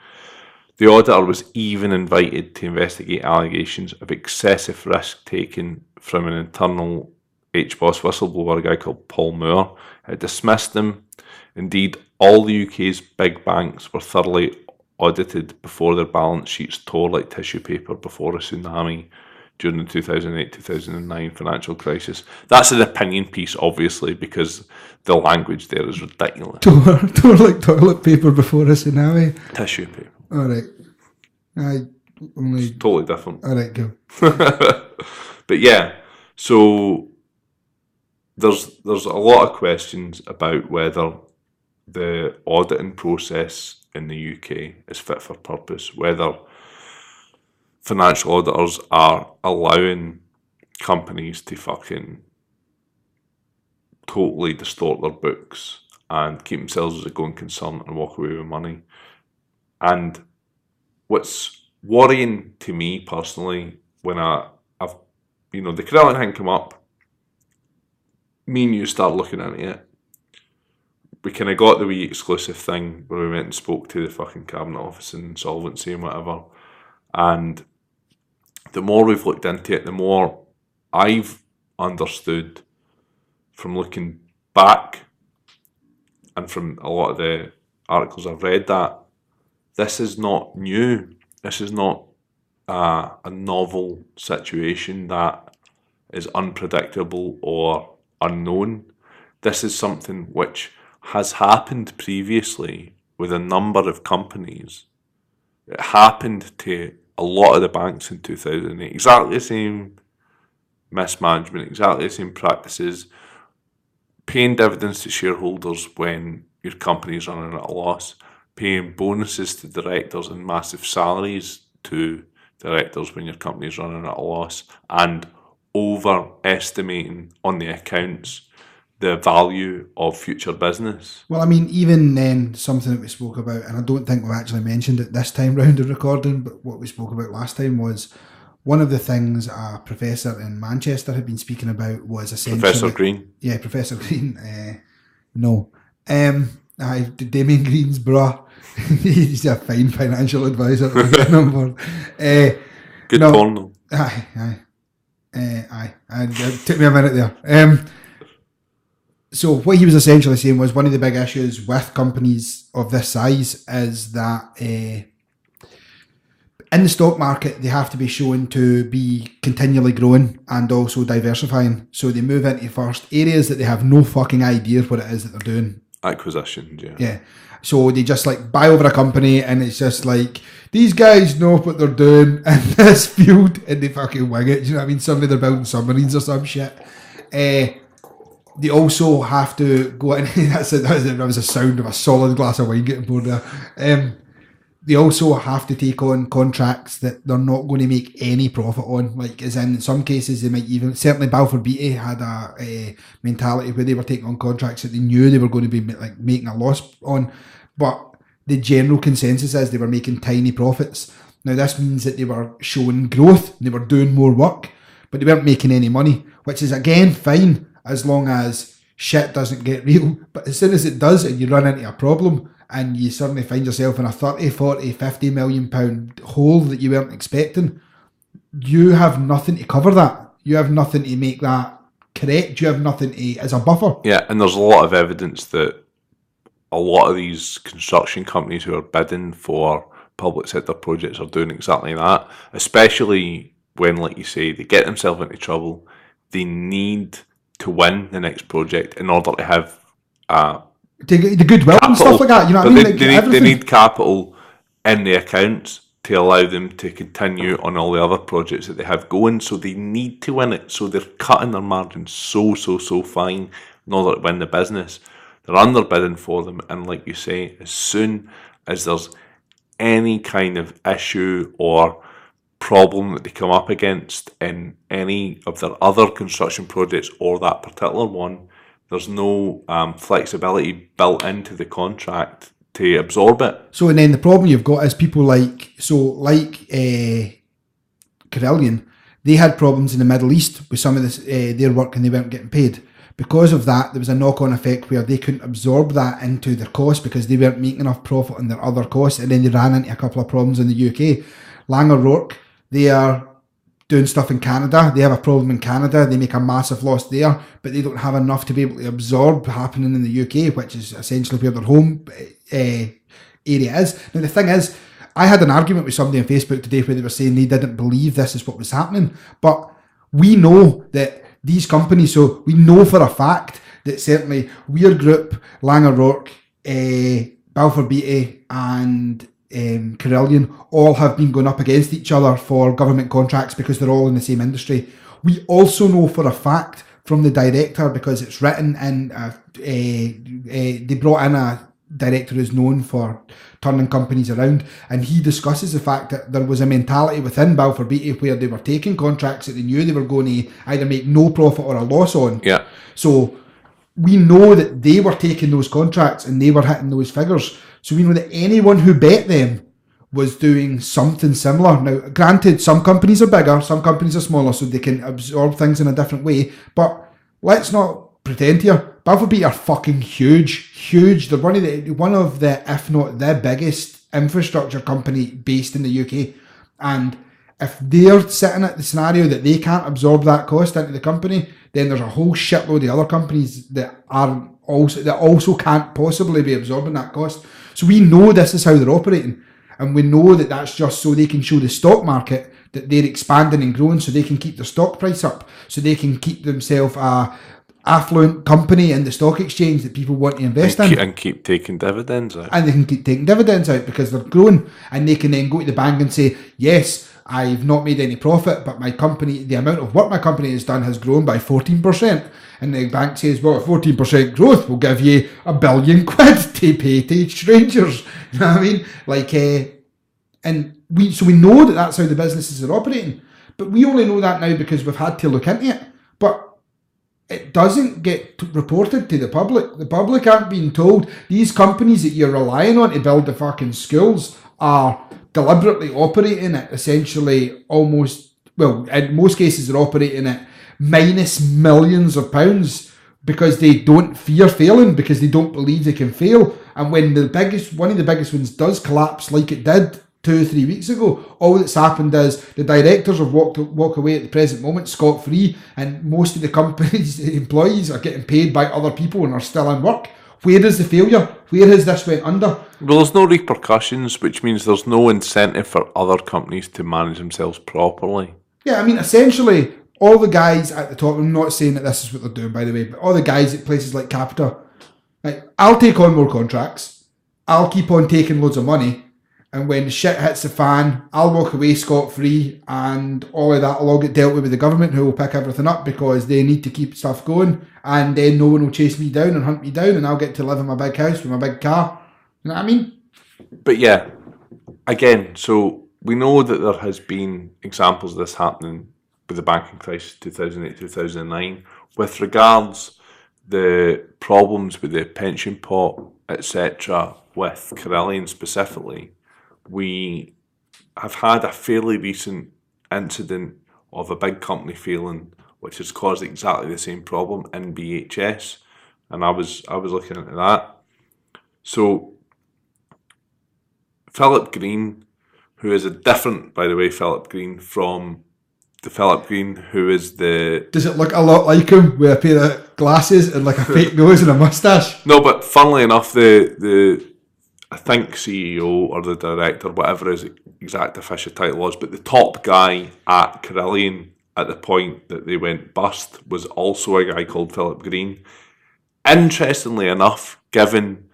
The auditor was even invited to investigate allegations of excessive risk taken from an internal HBOS whistleblower, a guy called Paul Moore. It dismissed them. Indeed, all the UK's big banks were thoroughly audited before their balance sheets tore like tissue paper before a tsunami during the 2008-2009 financial crisis. That's an opinion piece, obviously, because the language there is ridiculous. Tore like toilet paper before a tsunami. Tissue paper. All right. It's totally different. All right, go. But yeah, so there's a lot of questions about whether the auditing process in the UK is fit for purpose, whether financial auditors are allowing companies to fucking totally distort their books and keep themselves as a going concern and walk away with money. And what's worrying to me personally, when the Carillion thing come up, me and you start looking at it, we kind of got the wee exclusive thing where we went and spoke to the fucking Cabinet Office and Insolvency and whatever. And the more we've looked into it, the more I've understood from looking back and from a lot of the articles I've read that this is not new. This is not a novel situation that is unpredictable or unknown. This is something which has happened previously with a number of companies. It happened to a lot of the banks in 2008. Exactly the same mismanagement, exactly the same practices, paying dividends to shareholders when your company is running at a loss, paying bonuses to directors and massive salaries to directors when your company is running at a loss, and overestimating on the accounts the value of future business. Well, I mean, even then, something that we spoke about, and I don't think we've actually mentioned it this time round of recording, but what we spoke about last time was one of the things a professor in Manchester had been speaking about was essentially... Professor Green? Yeah, Professor Green. No. Damien Green's bra. He's a fine financial advisor. Good porn though. Aye. And it took me a minute there. So what he was essentially saying was one of the big issues with companies of this size is that in the stock market they have to be shown to be continually growing and also diversifying. So they move into first areas that they have no fucking idea what it is that they're doing. Acquisitions, yeah. Yeah. So they just like buy over a company and it's just like, these guys know what they're doing in this field and they fucking wing it. Do you know what I mean? Suddenly they're building submarines or some shit. They also have to go in. That was a sound of a solid glass of wine getting poured there. They also have to take on contracts that they're not going to make any profit on. Like, as in some cases, they might even, certainly Balfour Beatty had a mentality where they were taking on contracts that they knew they were going to be like making a loss on. But the general consensus is they were making tiny profits. Now, this means that they were showing growth, they were doing more work, but they weren't making any money, which is again fine as long as shit doesn't get real. But as soon as it does and you run into a problem and you suddenly find yourself in a 30, 40, 50 million pound hole that you weren't expecting, you have nothing to cover that. You have nothing to make that correct. You have nothing to, as a buffer. Yeah, and there's a lot of evidence that a lot of these construction companies who are bidding for public sector projects are doing exactly that, especially when, like you say, they get themselves into trouble. They need to win the next project in order to have The goodwill capital, and stuff like that. You know what I mean? They need capital in the accounts to allow them to continue on all the other projects that they have going. So they need to win it. So they're cutting their margins so fine in order to win the business. They're underbidding for them, and like you say, as soon as there's any kind of issue or problem that they come up against in any of their other construction projects or that particular one, there's no flexibility built into the contract to absorb it. So, and then the problem you've got is people like Carillion, they had problems in the Middle East with some of this, their work, and they weren't getting paid. Because of that, there was a knock-on effect where they couldn't absorb that into their cost because they weren't making enough profit on their other costs, and then they ran into a couple of problems in the UK. Lang O'Rourke, they are doing stuff in Canada. They have a problem in Canada. They make a massive loss there, but they don't have enough to be able to absorb happening in the UK, which is essentially where their home area is. Now, the thing is, I had an argument with somebody on Facebook today where they were saying they didn't believe this is what was happening, but we know that these companies, so we know for a fact that certainly Weir Group, Lang O'Rourke, Balfour Beatty and Carillion all have been going up against each other for government contracts because they're all in the same industry. We also know for a fact from the director, because it's written in, they brought in a director who's known for turning companies around, and he discusses the fact that there was a mentality within Balfour Beatty where they were taking contracts that they knew they were going to either make no profit or a loss on. Yeah. So we know that they were taking those contracts and they were hitting those figures. So we know that anyone who bet them was doing something similar. Now, granted, some companies are bigger, some companies are smaller, so they can absorb things in a different way. But let's not pretend here. Balfour Beatty are fucking huge. They're one of the, if not the biggest infrastructure company based in the UK. And if they're sitting at the scenario that they can't absorb that cost into the company, then there's a whole shitload of other companies that also can't possibly be absorbing that cost. So we know this is how they're operating, and we know that that's just so they can show the stock market that they're expanding and growing, so they can keep their stock price up, so they can keep themselves a affluent company in the stock exchange that people want to invest in. And keep taking dividends out. And they can keep taking dividends out because they're growing, and they can then go to the bank and say, yes, I've not made any profit, but my company, the amount of work my company has done has grown by 14%. And the bank says, well, 14% growth will give you £1 billion to pay to strangers. You know what I mean? So we know that that's how the businesses are operating. But we only know that now because we've had to look into it. But it doesn't get reported to the public. The public aren't being told these companies that you're relying on to build the fucking schools are deliberately operating at essentially almost, well, in most cases they're operating at minus millions of pounds because they don't fear failing, because they don't believe they can fail. And when one of the biggest ones does collapse like it did 2 or 3 weeks ago, all that's happened is the directors have walk away at the present moment scot-free, and most of the company's employees are getting paid by other people and are still in work. Where is the failure? Where has this went under? Well, there's no repercussions, which means there's no incentive for other companies to manage themselves properly. Yeah, I mean, essentially, all the guys at the top, I'm not saying that this is what they're doing, by the way, but all the guys at places like Capita, like, I'll take on more contracts, I'll keep on taking loads of money, and when shit hits the fan, I'll walk away scot-free, and all of that will all get dealt with the government, who will pick everything up because they need to keep stuff going, and then no one will chase me down and hunt me down, and I'll get to live in my big house with my big car. You know what I mean? But yeah, again, so we know that there has been examples of this happening with the banking crisis 2008-2009. With regards the problems with the pension pot, etc., with Carillion specifically, we have had a fairly recent incident of a big company failing, which has caused exactly the same problem in BHS, and I was looking into that. So Philip Green, who is a different, by the way, Philip Green from the Philip Green, who is the... Does it look a lot like him with a pair of glasses and like a fake nose and a moustache? No, but funnily enough, the I think CEO or the director, whatever his exact official title was, but the top guy at Carillion at the point that they went bust was also a guy called Philip Green. Interestingly enough, given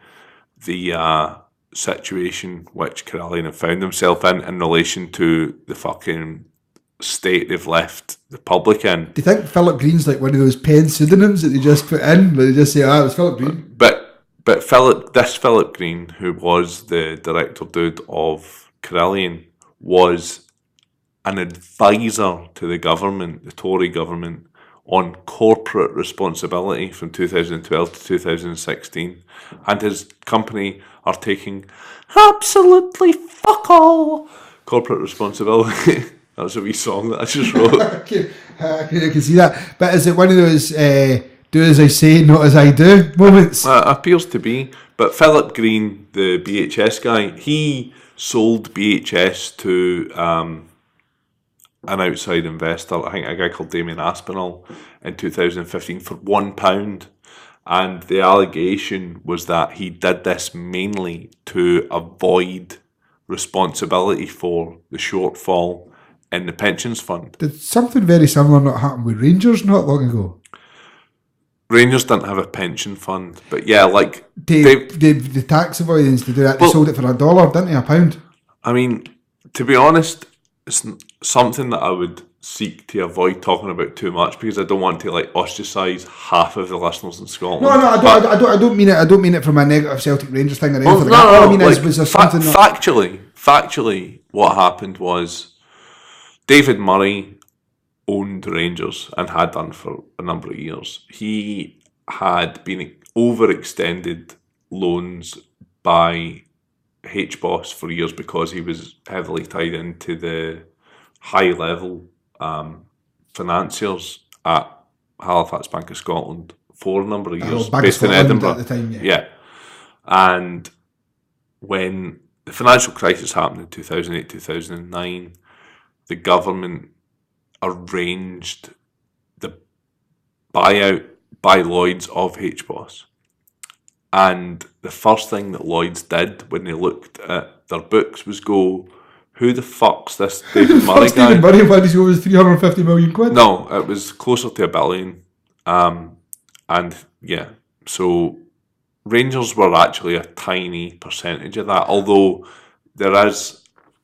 the situation which Carillion have found themselves in relation to the fucking state they've left the public in. Do you think Philip Green's like one of those pen pseudonyms that they just put in, where they just say, it was Philip Green? But this Philip Green, who was the director dude of Carillion, was an advisor to the government, the Tory government, on corporate responsibility from 2012 to 2016, and his company are taking absolutely fuck all corporate responsibility. That was a wee song that I just wrote. I can see that. But is it one of those do as I say, not as I do moments? Appears to be. But Philip Green, the BHS guy, he sold BHS to an outside investor, I think a guy called Damien Aspinall, in 2015 for £1. And the allegation was that he did this mainly to avoid responsibility for the shortfall in the pensions fund. Did something very similar not happen with Rangers not long ago? Rangers didn't have a pension fund, but yeah, like... The tax avoidance to do that, they sold it for $1, didn't they? £1. I mean, to be honest, it's something that I would seek to avoid talking about too much, because I don't want to like ostracise half of the listeners in Scotland. No, I don't mean it. I don't mean it from a negative Celtic Rangers thing or anything like that. All I mean like, is, was there something factually, what happened was David Murray owned Rangers and had done for a number of years. He had been overextended loans by HBOS for years because he was heavily tied into the high level financiers at Halifax Bank of Scotland for a number of years, based in Edinburgh at the time. Yeah. And when the financial crisis happened in 2008, 2009, the government arranged the buyout by Lloyds of HBOS. And the first thing that Lloyds did when they looked at their books was go, who the fuck's this David Murray guy? David Murray, why does he owe us 350 million quid? No, it was closer to £1 billion. And yeah, so Rangers were actually a tiny percentage of that, although there is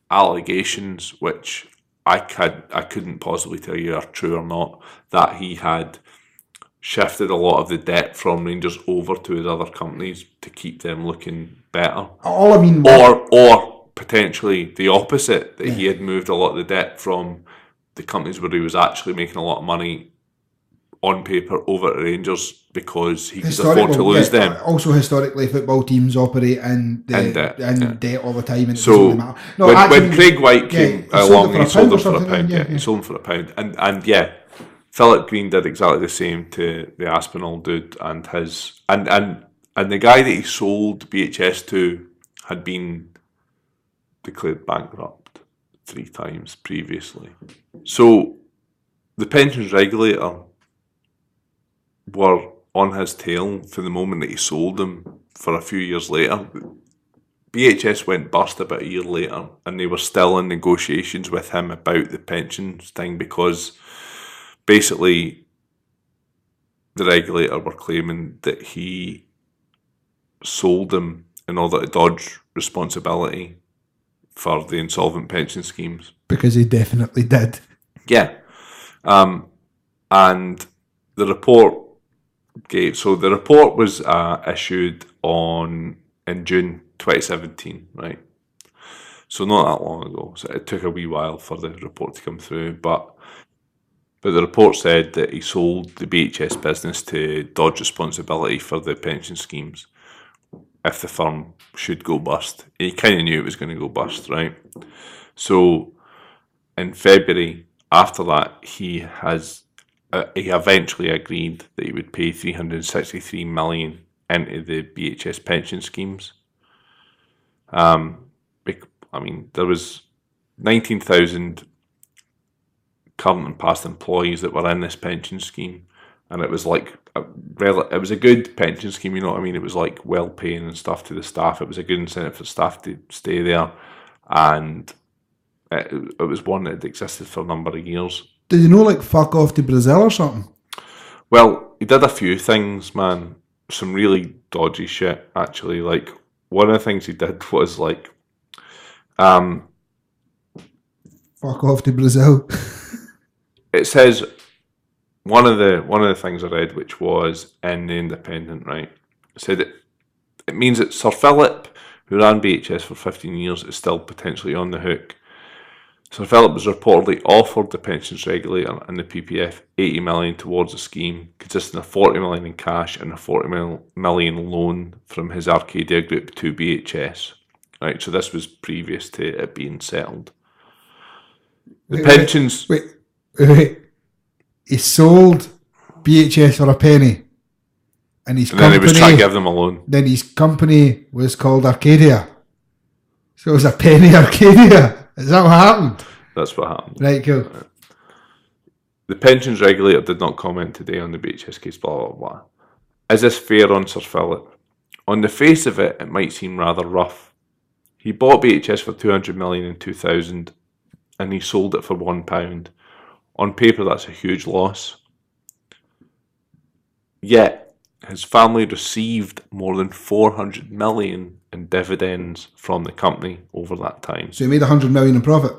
allegations which I couldn't possibly tell you are true or not, that he had shifted a lot of the debt from Rangers over to his other companies to keep them looking better. All I mean, or potentially the opposite, that he had moved a lot of the debt from the companies where he was actually making a lot of money on paper over to Rangers because he could afford to lose them. Also, historically, football teams operate in debt all the time. And so it no, when Craig White came along, he sold them for £1. He sold them for £1. And yeah, Philip Green did exactly the same to the Aspinall dude, and his and the guy that he sold BHS to had been declared bankrupt 3 times previously. So the pensions regulator were on his tail from the moment that he sold them for a few years later. BHS went bust about a year later, and they were still in negotiations with him about the pensions thing, because basically the regulator were claiming that he sold them in order to dodge responsibility for the insolvent pension schemes. Because he definitely did. Yeah. And the report the report was issued in June 2017, right? So not that long ago. So it took a wee while for the report to come through, but the report said that he sold the BHS business to dodge responsibility for the pension schemes if the firm should go bust. He kind of knew it was going to go bust, right? So in February, after that, he eventually agreed that he would pay $363 million into the BHS pension schemes. I mean, there was 19,000 current and past employees that were in this pension scheme, and it was like it was a good pension scheme, you know what I mean? It was like well paying and stuff to the staff. It was a good incentive for staff to stay there, and it was one that had existed for a number of years. Did you know, like, fuck off to Brazil or something? Well, he did a few things, man. Some really dodgy shit, actually. Like, one of the things he did was like, fuck off to Brazil. It says one of the things I read, which was in the Independent, right? It said it means that Sir Philip, who ran BHS for 15 years, is still potentially on the hook. Sir Philip was reportedly offered the pensions regulator and the PPF 80 million towards the scheme, consisting of 40 million in cash and a 40 million loan from his Arcadia group to BHS. Right, so this was previous to it being settled. The pensions. Wait. He sold BHS for a penny, and then he was trying to give them a loan. Then his company was called Arcadia, so it was a penny Arcadia. Is that what happened? That's what happened. Right, cool. Right. The pensions regulator did not comment today on the BHS case, blah, blah, blah. Is this fair on Sir Philip? On the face of it, it might seem rather rough. He bought BHS for 200 million in 2000, and he sold it for £1. On paper, that's a huge loss. Yet, his family received more than 400 million in dividends from the company over that time. So he made 100 million in profit?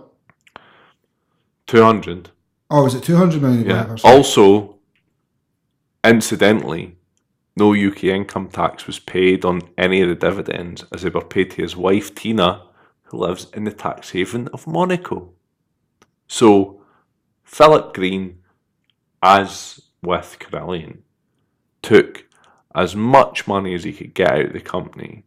200. Oh, was it 200 million? Yeah. Also, incidentally, no UK income tax was paid on any of the dividends, as they were paid to his wife Tina, who lives in the tax haven of Monaco. So, Philip Green, as with Carillion, took as much money as he could get out of the company,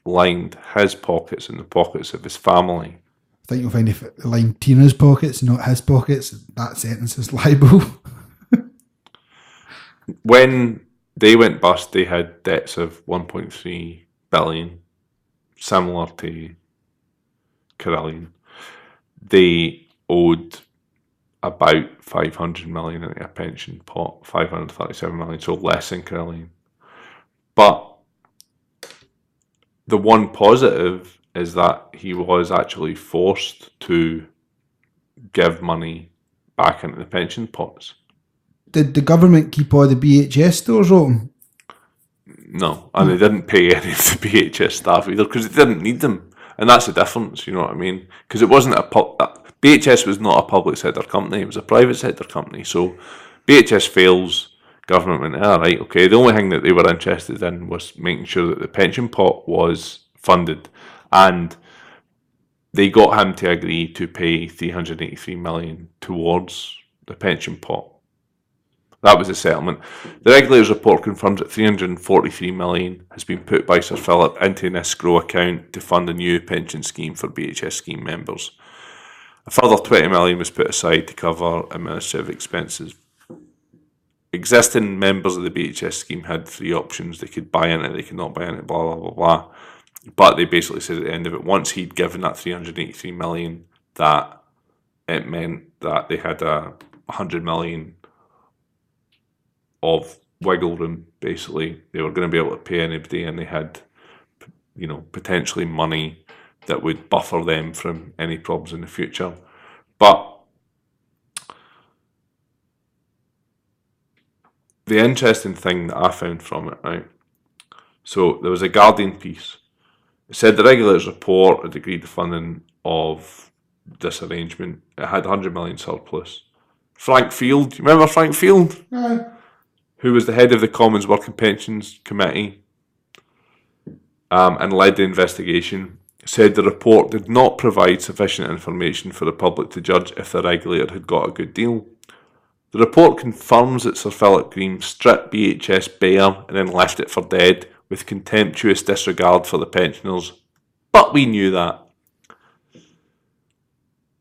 lined his pockets and the pockets of his family. I think you'll find if it lined Tina's pockets, not his pockets, that sentence is libel. When they went bust, they had debts of 1.3 billion, similar to Carillion. They owed about 500 million in a pension pot, 537 million, so less than Carillion. But the one positive is that he was actually forced to give money back into the pension pots. Did the government keep all the BHS stores open? No, and they didn't pay any of the BHS staff either because they didn't need them. And that's the difference, you know what I mean? Because it wasn't BHS was not a public sector company, it was a private sector company. So BHS fails, government went, right, okay. The only thing that they were interested in was making sure that the pension pot was funded. And they got him to agree to pay 383 million towards the pension pot. That was the settlement. The regulator's report confirms that 343 million has been put by Sir Philip into an escrow account to fund a new pension scheme for BHS scheme members. A further 20 million was put aside to cover administrative expenses. Existing members of the BHS scheme had three options. They could buy in it, they could not buy in it, blah, blah, blah, blah. But they basically said at the end of it, once he'd given that 383 million, that it meant that they had 100 million of wiggle room, basically. They were going to be able to pay anybody, and they had, you know, potentially money that would buffer them from any problems in the future. But the interesting thing that I found from it, right? So there was a Guardian piece. It said the regulator's report had agreed the funding of this arrangement. It had 100 million surplus. Frank Field, you remember Frank Field? Who was the head of the Commons Working Pensions Committee and led the investigation, said the report did not provide sufficient information for the public to judge if the regulator had got a good deal. The report confirms that Sir Philip Green stripped BHS bare and then left it for dead with contemptuous disregard for the pensioners. But we knew that.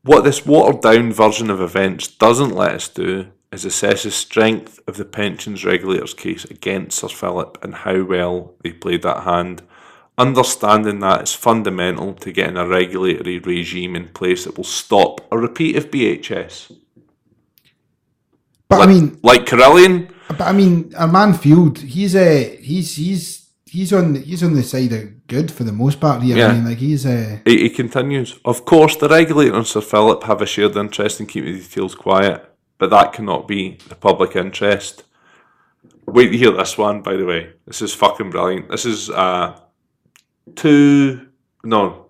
What this watered-down version of events doesn't let us do is assess the strength of the pensions regulator's case against Sir Philip and how well they played that hand. Understanding that is fundamental to getting a regulatory regime in place that will stop a repeat of BHS. But I mean, like Carillion. But I mean, our man Field, he's on the side of good for the most part here. Yeah. I mean, like He continues. Of course, the regulator and Sir Philip have a shared interest in keeping the details quiet, but that cannot be the public interest. Wait to hear this one, by the way. This is fucking brilliant. This is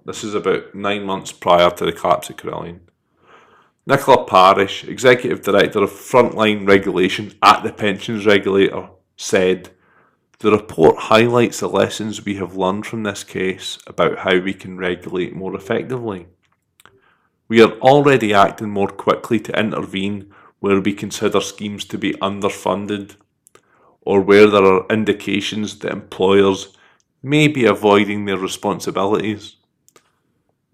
this is about 9 months prior to the collapse of Carillion. Nicola Parish, Executive Director of Frontline Regulation at the Pensions Regulator, said, "The report highlights the lessons we have learned from this case about how we can regulate more effectively. We are already acting more quickly to intervene where we consider schemes to be underfunded or where there are indications that employers may be avoiding their responsibilities."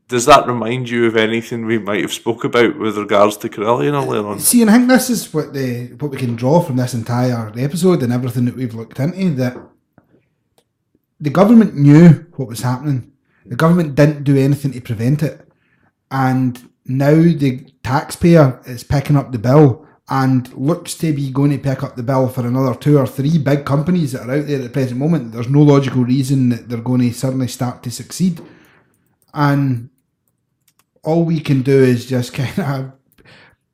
Does that remind you of anything we might have spoke about with regards to Carillion earlier on? See, and I think this is what we can draw from this entire episode and everything that we've looked into, that the government knew what was happening. The government didn't do anything to prevent it. And now the taxpayer is picking up the bill and looks to be going to pick up the bill for another 2 or 3 big companies that are out there at the present moment. There's no logical reason that they're going to suddenly start to succeed. And all we can do is just kind of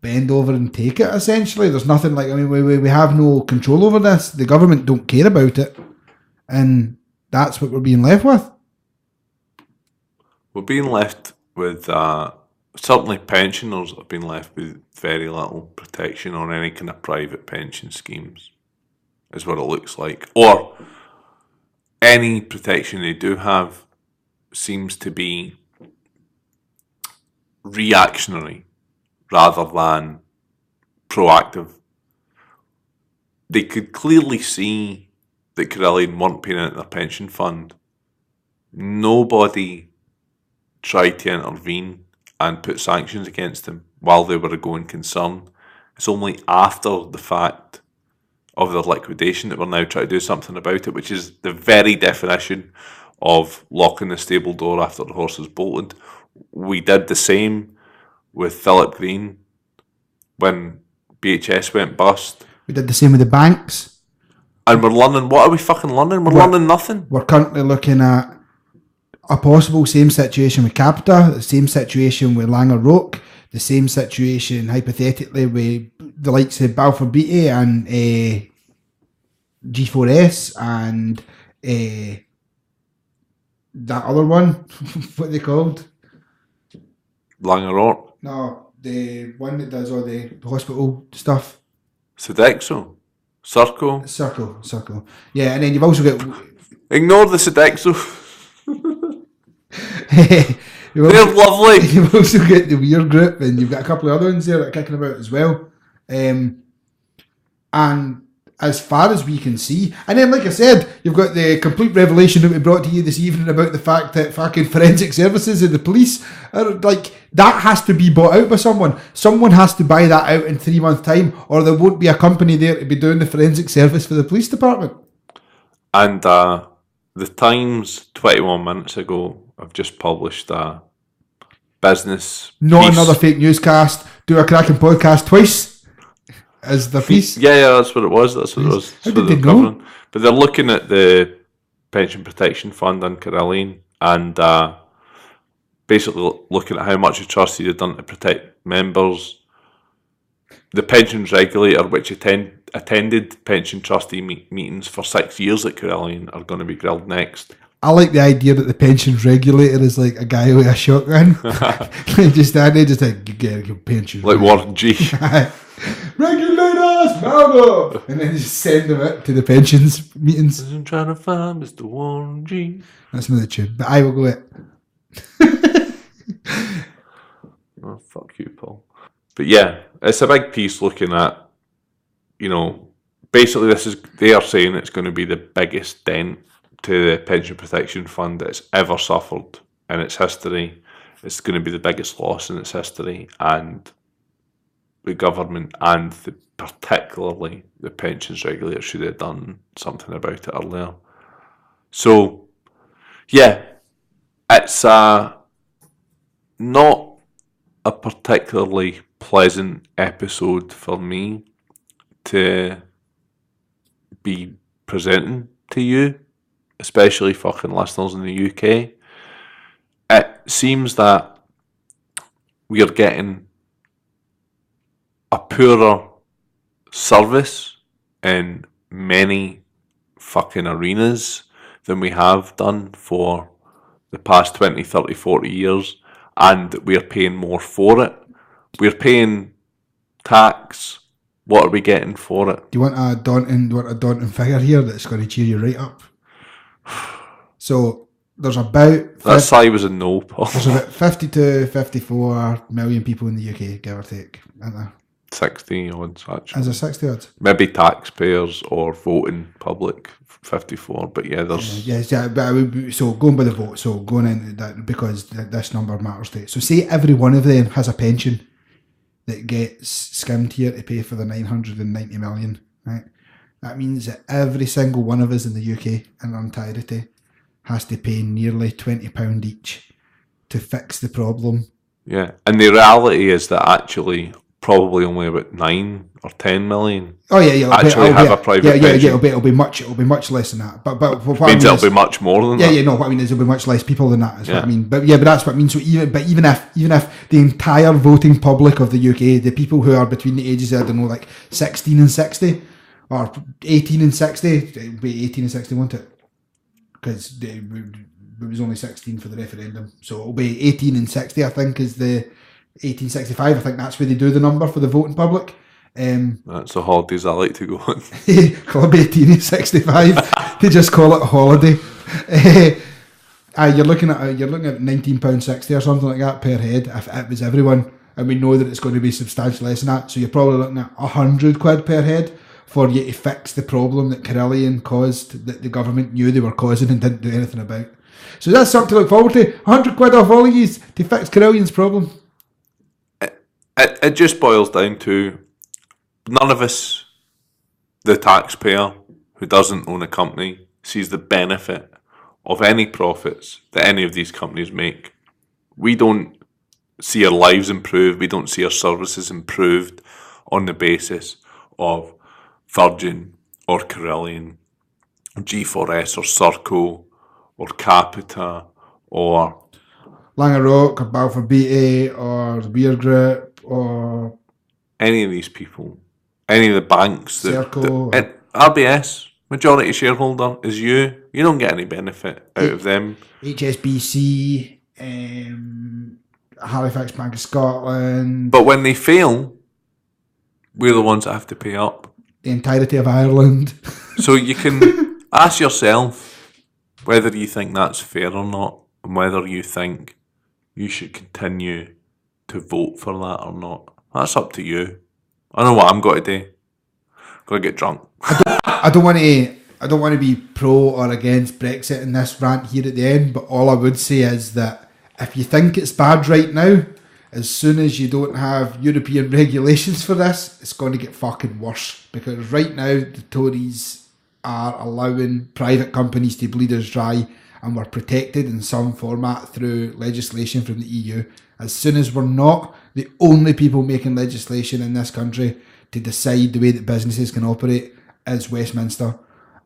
bend over and take it, essentially. There's nothing like, I mean, we have no control over this. The government don't care about it. And that's what we're being left with. We're being left with, certainly pensioners have been left with very little protection on any kind of private pension schemes, is what it looks like. Or any protection they do have seems to be reactionary rather than proactive. They could clearly see that Carillion weren't paying into their pension fund. Nobody tried to intervene and put sanctions against them while they were a going concern. It's only after the fact of their liquidation that we're now trying to do something about it, which is the very definition of locking the stable door after the horse has bolted. We did the same with Philip Green when BHS went bust. We did the same with the banks. And we're learning, what are we fucking learning? We're learning nothing. We're currently looking at a possible same situation with Capita, the same situation with Langer Roke, the same situation, hypothetically, with the likes of Balfour Beatty and G4S and that other one, what are they called? Langer Roke. No, the one that does all the hospital stuff. Sodexo. Circle. Circle. Yeah, and then you've also got... Ignore the Sodexo. They're lovely. You've also got the Weir Group, and you've got a couple of other ones there that are kicking about as well. And as far as we can see, and then like I said, you've got the complete revelation that we brought to you this evening about the fact that fucking forensic services and the police are like, that has to be bought out by someone. Someone has to buy that out in 3 months' time, or there won't be a company there to be doing the forensic service for the police department. And the Times 21 minutes ago have just published a business Not piece. Another fake newscast. Do a cracking podcast twice as the piece. Yeah, that's what it was. That's what it was. How That's did what they they're know? covering. But they're looking at the Pension Protection Fund and Carillion, and basically looking at how much the trustees have done to protect members. The pensions regulator, which attended pension trustee meetings for 6 years at Carillion, are going to be grilled next. I like the idea that the pensions regulator is like a guy with a shotgun. Just stand there, just like, you get your pensions. Like Warren G. Regulators, mount up! And then just send them out to the pensions meetings. I'm trying to find Mr. Warren G. That's not the tune, but I will go it. Oh, fuck you, Paul. But yeah, it's a big piece looking at, basically they are saying it's going to be the biggest dent to the Pension Protection Fund that it's ever suffered in its history. It's going to be the biggest loss in its history, and the government and particularly the pensions regulator should have done something about it earlier. So, yeah, it's not a particularly pleasant episode for me. to be presenting to you, especially fucking listeners in the UK. It seems that we are getting a poorer service in many fucking arenas than we have done for the past 20, 30, 40 years, and we're paying more for it. We're paying tax. What are we getting for it? Do you want a daunting figure here that's going to cheer you right up? So there's about That sigh was a no, Paul. There's about 50 to 54 million people in the UK, give or take, isn't there? 60 odds, actually. Is there 60 odds? Maybe taxpayers or voting public, 54. But yeah, there's... So going by the vote, so going into that, because this number matters to it. So say every one of them has a pension that gets skimmed here to pay for the 990 million, right? That means that every single one of us in the UK in their entirety has to pay nearly £20 each to fix the problem. Yeah, and the reality is that actually probably only about 9 or 10 million have a private pension. It'll be much less than that. But what means it'll be much more than that. What I mean is it'll be much less people than that. Is what I mean. But that's what I mean. So even if the entire voting public of the UK, the people who are between the ages of, I don't know, like 16 and 60 or 18 and 60, it'll be 18 and 60, won't it? Because it was only 16 for the referendum, so it'll be 18 and 60. I think is the 1865. I think that's where they do the number for the voting public. That's the holidays I like to go on. Club 18 and 65. They just call it a holiday. You're looking at £19.60 or something like that per head if it was everyone, and we know that it's going to be substantially less than that. So you're probably looking at £100 per head for you to fix the problem that Carillion caused, that the government knew they were causing and didn't do anything about. So that's something to look forward to. £100 off all of you to fix Carillion's problem. It just boils down to none of us, the taxpayer who doesn't own a company, sees the benefit of any profits that any of these companies make. We don't see our lives improve. We don't see our services improved on the basis of Virgin or Carillion, G4S or Serco or Capita or Langerock or Balfour Beatty or the Beer Group or any of these people, any of the banks. Serco. RBS, majority shareholder is you. You don't get any benefit out of them. HSBC, Halifax Bank of Scotland. But when they fail, we're the ones that have to pay up. The entirety of Ireland. So you can ask yourself whether you think that's fair or not, and whether you think you should continue to vote for that or not. That's up to you. I know what I'm going to do. Going to get drunk. I don't want to be pro or against Brexit in this rant here at the end, but all I would say is that if you think it's bad right now, as soon as you don't have European regulations for this, it's going to get fucking worse. Because right now, the Tories are allowing private companies to bleed us dry, and we're protected in some format through legislation from the EU. As soon as we're not the only people making legislation in this country to decide the way that businesses can operate is Westminster.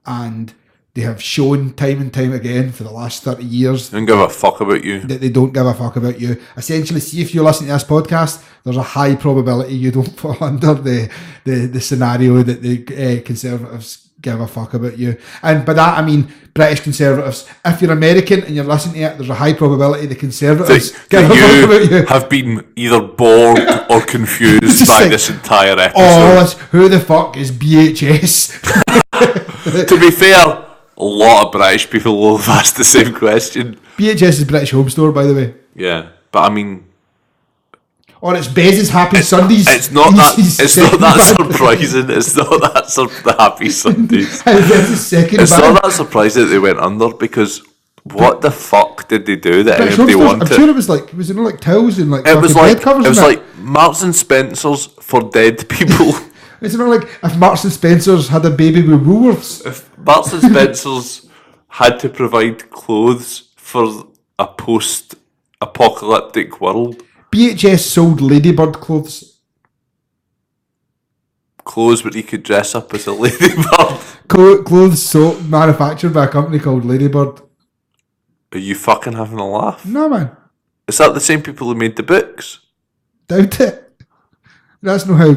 And they have shown time and time again for the last 30 years. They don't give a fuck about you. That they don't give a fuck about you. Essentially, see, if you're listening to this podcast, there's a high probability you don't fall under the scenario that the Conservatives give a fuck about you. And by that I mean British Conservatives. If you're American and you're listening to it, there's a high probability the Conservatives give a fuck about you. Have been either bored or confused by this entire episode. Oh, who the fuck is BHS? To be fair, a lot of British people will have asked the same question. BHS is British Home Store, by the way. Yeah, but I mean... Or it's Bez's Happy Sundays. It's not that surprising. It's not that the Happy Sundays. It's not that surprising that they went under, because what the fuck did they do that anybody wanted? I'm sure it was like towels and like it was bed covers. It was like Marks and Spencer's for dead people. It's not like if Marks and Spencer's had a baby with Woolworths. If Marks and Spencer's had to provide clothes for a post-apocalyptic world. BHS sold Ladybird clothes. clothes where you could dress up as a ladybird. Clothes soap manufactured by a company called Ladybird. Are you fucking having a laugh? No, man. Is that the same people who made the books? Doubt it. That's not how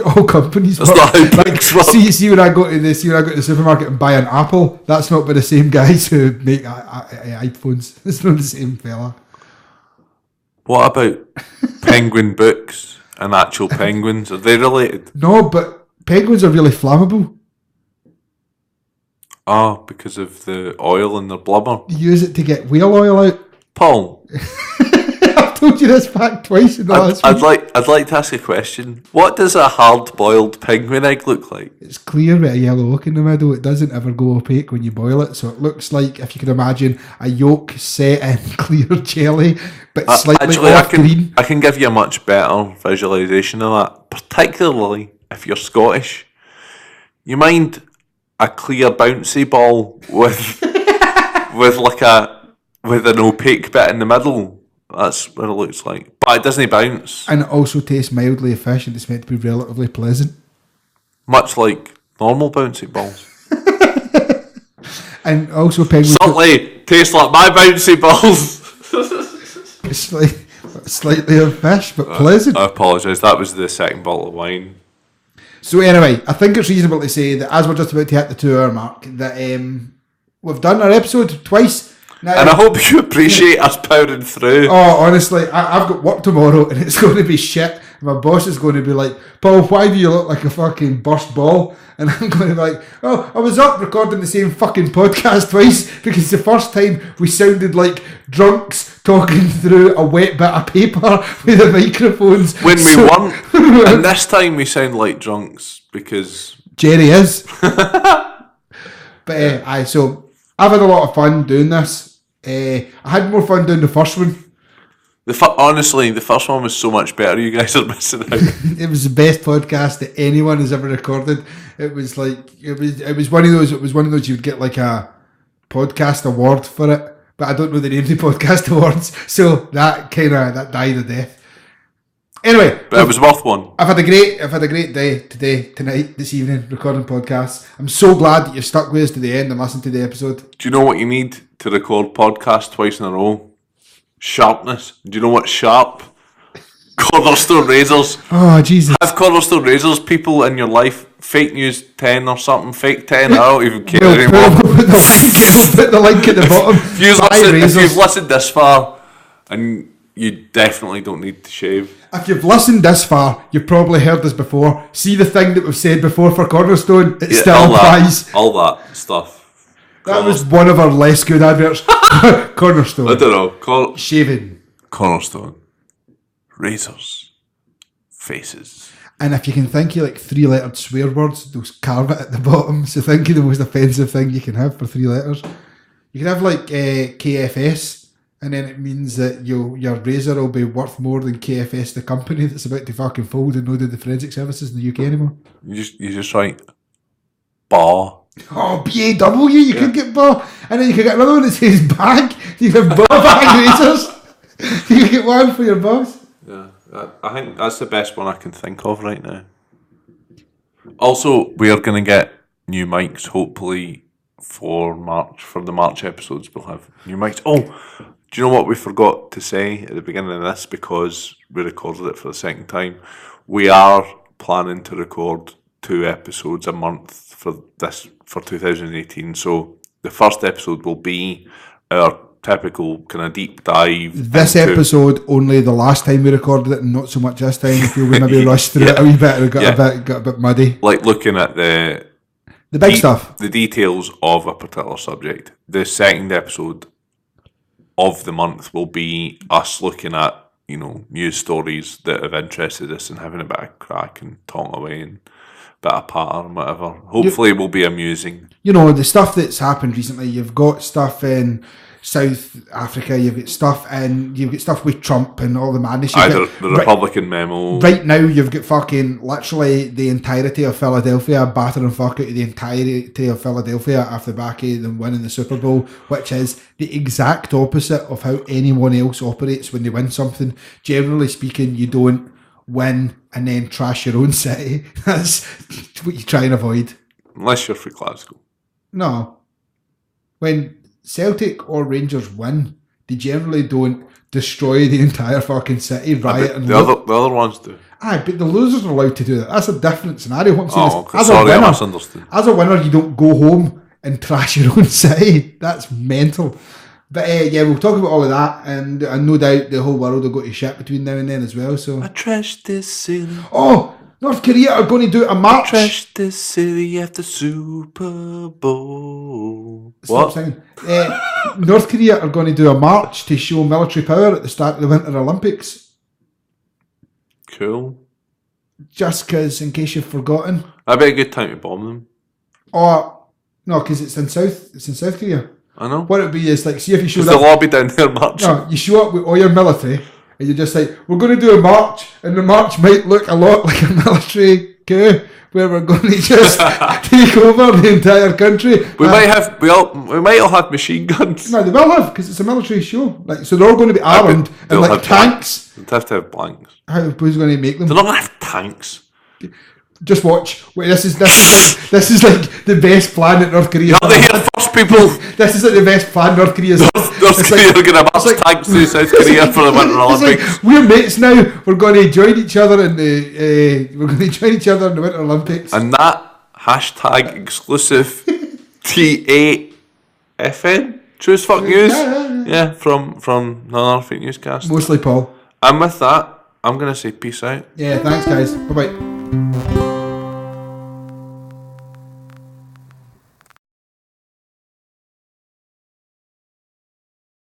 all companies That's work. not how books work. See when I go to the supermarket and buy an apple, that's not by the same guys who make iPhones. It's not the same fella. What about penguin books and actual penguins? Are they related? No, but penguins are really flammable. Oh, because of the oil in their blubber. You use it to get whale oil out. Paul, I've told you this fact twice in the last week. I'd like to ask a question. What does a hard-boiled penguin egg look like? It's clear with a yellow yolk in the middle. It doesn't ever go opaque when you boil it, so it looks like, if you can imagine, a yolk set in clear jelly, but slightly Actually, off green. I can give you a much better visualisation of that, particularly if you're Scottish. You mind a clear bouncy ball with with an opaque bit in the middle? That's what it looks like. But it doesn't bounce. And it also tastes mildly efficient. It's meant to be relatively pleasant. Much like normal bouncy balls. And also penguins... Certainly tastes like my bouncy balls. Slightly of fish, but pleasant. I apologise. That was the second bottle of wine. So anyway, I think it's reasonable to say that as we're just about to hit the 2 hour mark, that we've done our episode twice. Now, And I hope you appreciate us powering through. oh, honestly, I've got work tomorrow and it's going to be shit. My boss is going to be like, Paul, why do you look like a fucking burst ball? And I'm going to be like, oh, I was up recording the same fucking podcast twice because the first time we sounded like drunks talking through a wet bit of paper with the microphones. When we weren't. And this time we sound like drunks because... Jerry is. But so I've had a lot of fun doing this. I had more fun doing the first one. Honestly, the first one was so much better. You guys are missing out. It was the best podcast that anyone has ever recorded. It was like it was one of those. It was one of those you would get like a podcast award for it, but I don't know the name of the podcast awards, so that died a death. Anyway, But it was worth one. I've had a great day today, tonight, this evening, recording podcasts. I'm so glad that you've stuck with us to the end and listened to the episode. Do you know what you need to record podcasts twice in a row? Sharpness. Do you know what's sharp? Cornerstone razors. Oh, Jesus. Have Cornerstone razors people in your life. Fake news 10 or something. Fake 10. I don't even care We'll anymore. put the link at the bottom. If you've listened this far, and you definitely don't need to shave. If you've listened this far, you've probably heard this before. See the thing that we've said before for Cornerstone? It still applies. All that stuff. That was one of our less good adverts. Cornerstone. I don't know. Shaving. Cornerstone. Razors. Faces. And if you can think of like 3-lettered swear words, they'll carve it at the bottom. So think of the most offensive thing you can have for 3 letters. You can have like KFS, and then it means that your razor will be worth more than KFS, the company that's about to fucking fold and not do the forensic services in the UK anymore. You just write bar. Oh, BAW, you could get bar. And then you could get another one that says bag. You can have bar bag razors. You can get one for your boss. Yeah, I think that's the best one I can think of right now. Also, we are going to get new mics, hopefully, for March. For the March episodes, we'll have new mics. Oh, do you know what we forgot to say at the beginning of this? Because we recorded it for the second time. We are planning to record 2 episodes a month for 2018. So the first episode will be our typical kind of deep dive. This episode only the last time we recorded it, and not so much this time. I feel we maybe rushed through it a wee bit and got a bit muddy. Like looking at the big stuff, the details of a particular subject. The second episode of the month will be us looking at news stories that have interested us and having a bit of crack and talking away and bit of patter and whatever. Hopefully it will be amusing. The stuff that's happened recently, you've got stuff in South Africa, you've got stuff with Trump and all the madness. The Republican memo. Right now you've got fucking literally the entirety of Philadelphia battering fuck out of the entirety of Philadelphia after the back of them winning the Super Bowl, which is the exact opposite of how anyone else operates when they win something. Generally speaking, you don't win and then trash your own city. That's what you try and avoid. Unless you're for Glasgow. No. When Celtic or Rangers win, they generally don't destroy the entire fucking city, riot and the other ones do. Aye, but the losers are allowed to do that. That's a different scenario. What I'm saying is, okay. Sorry, I misunderstood. As a winner, you don't go home and trash your own city. That's mental. But yeah, we'll talk about all of that, and no doubt the whole world will go to shit between now and then as well. So I trash this city. Oh, North Korea are going to do a march. Trash this city after Super Bowl. Stop singing. North Korea are going to do a march to show military power at the start of the Winter Olympics. Cool. Just because, in case you've forgotten. That'd be a good time to bomb them. Oh, no, because it's in South Korea. I know. What it would be is like, see if you showed the up. lobby down there marching. No, you show up with all your military, and you're just like, we're going to do a march, and the march might look a lot like a military coup, where we're going to just take over the entire country. We might all have machine guns. No, they will have, because it's a military show. Like, so they're all going to be armed and like tanks. They'd have to have blanks. Who's going to make them? They're not going to have tanks. Just watch. Wait, this is like the best plan that North Korea. Are they here first, people? This is like the best plan North Korea's. North Korea are going to march tanks to South Korea for the Winter Olympics. Like, we're mates now. We're going to join each other in the. We're going to join each other in the Winter Olympics. And that hashtag exclusive T8FN Choose Fuck News. Yeah, from another fake newscast. Mostly Paul. And with that, I'm going to say peace out. Yeah, thanks guys. Bye bye.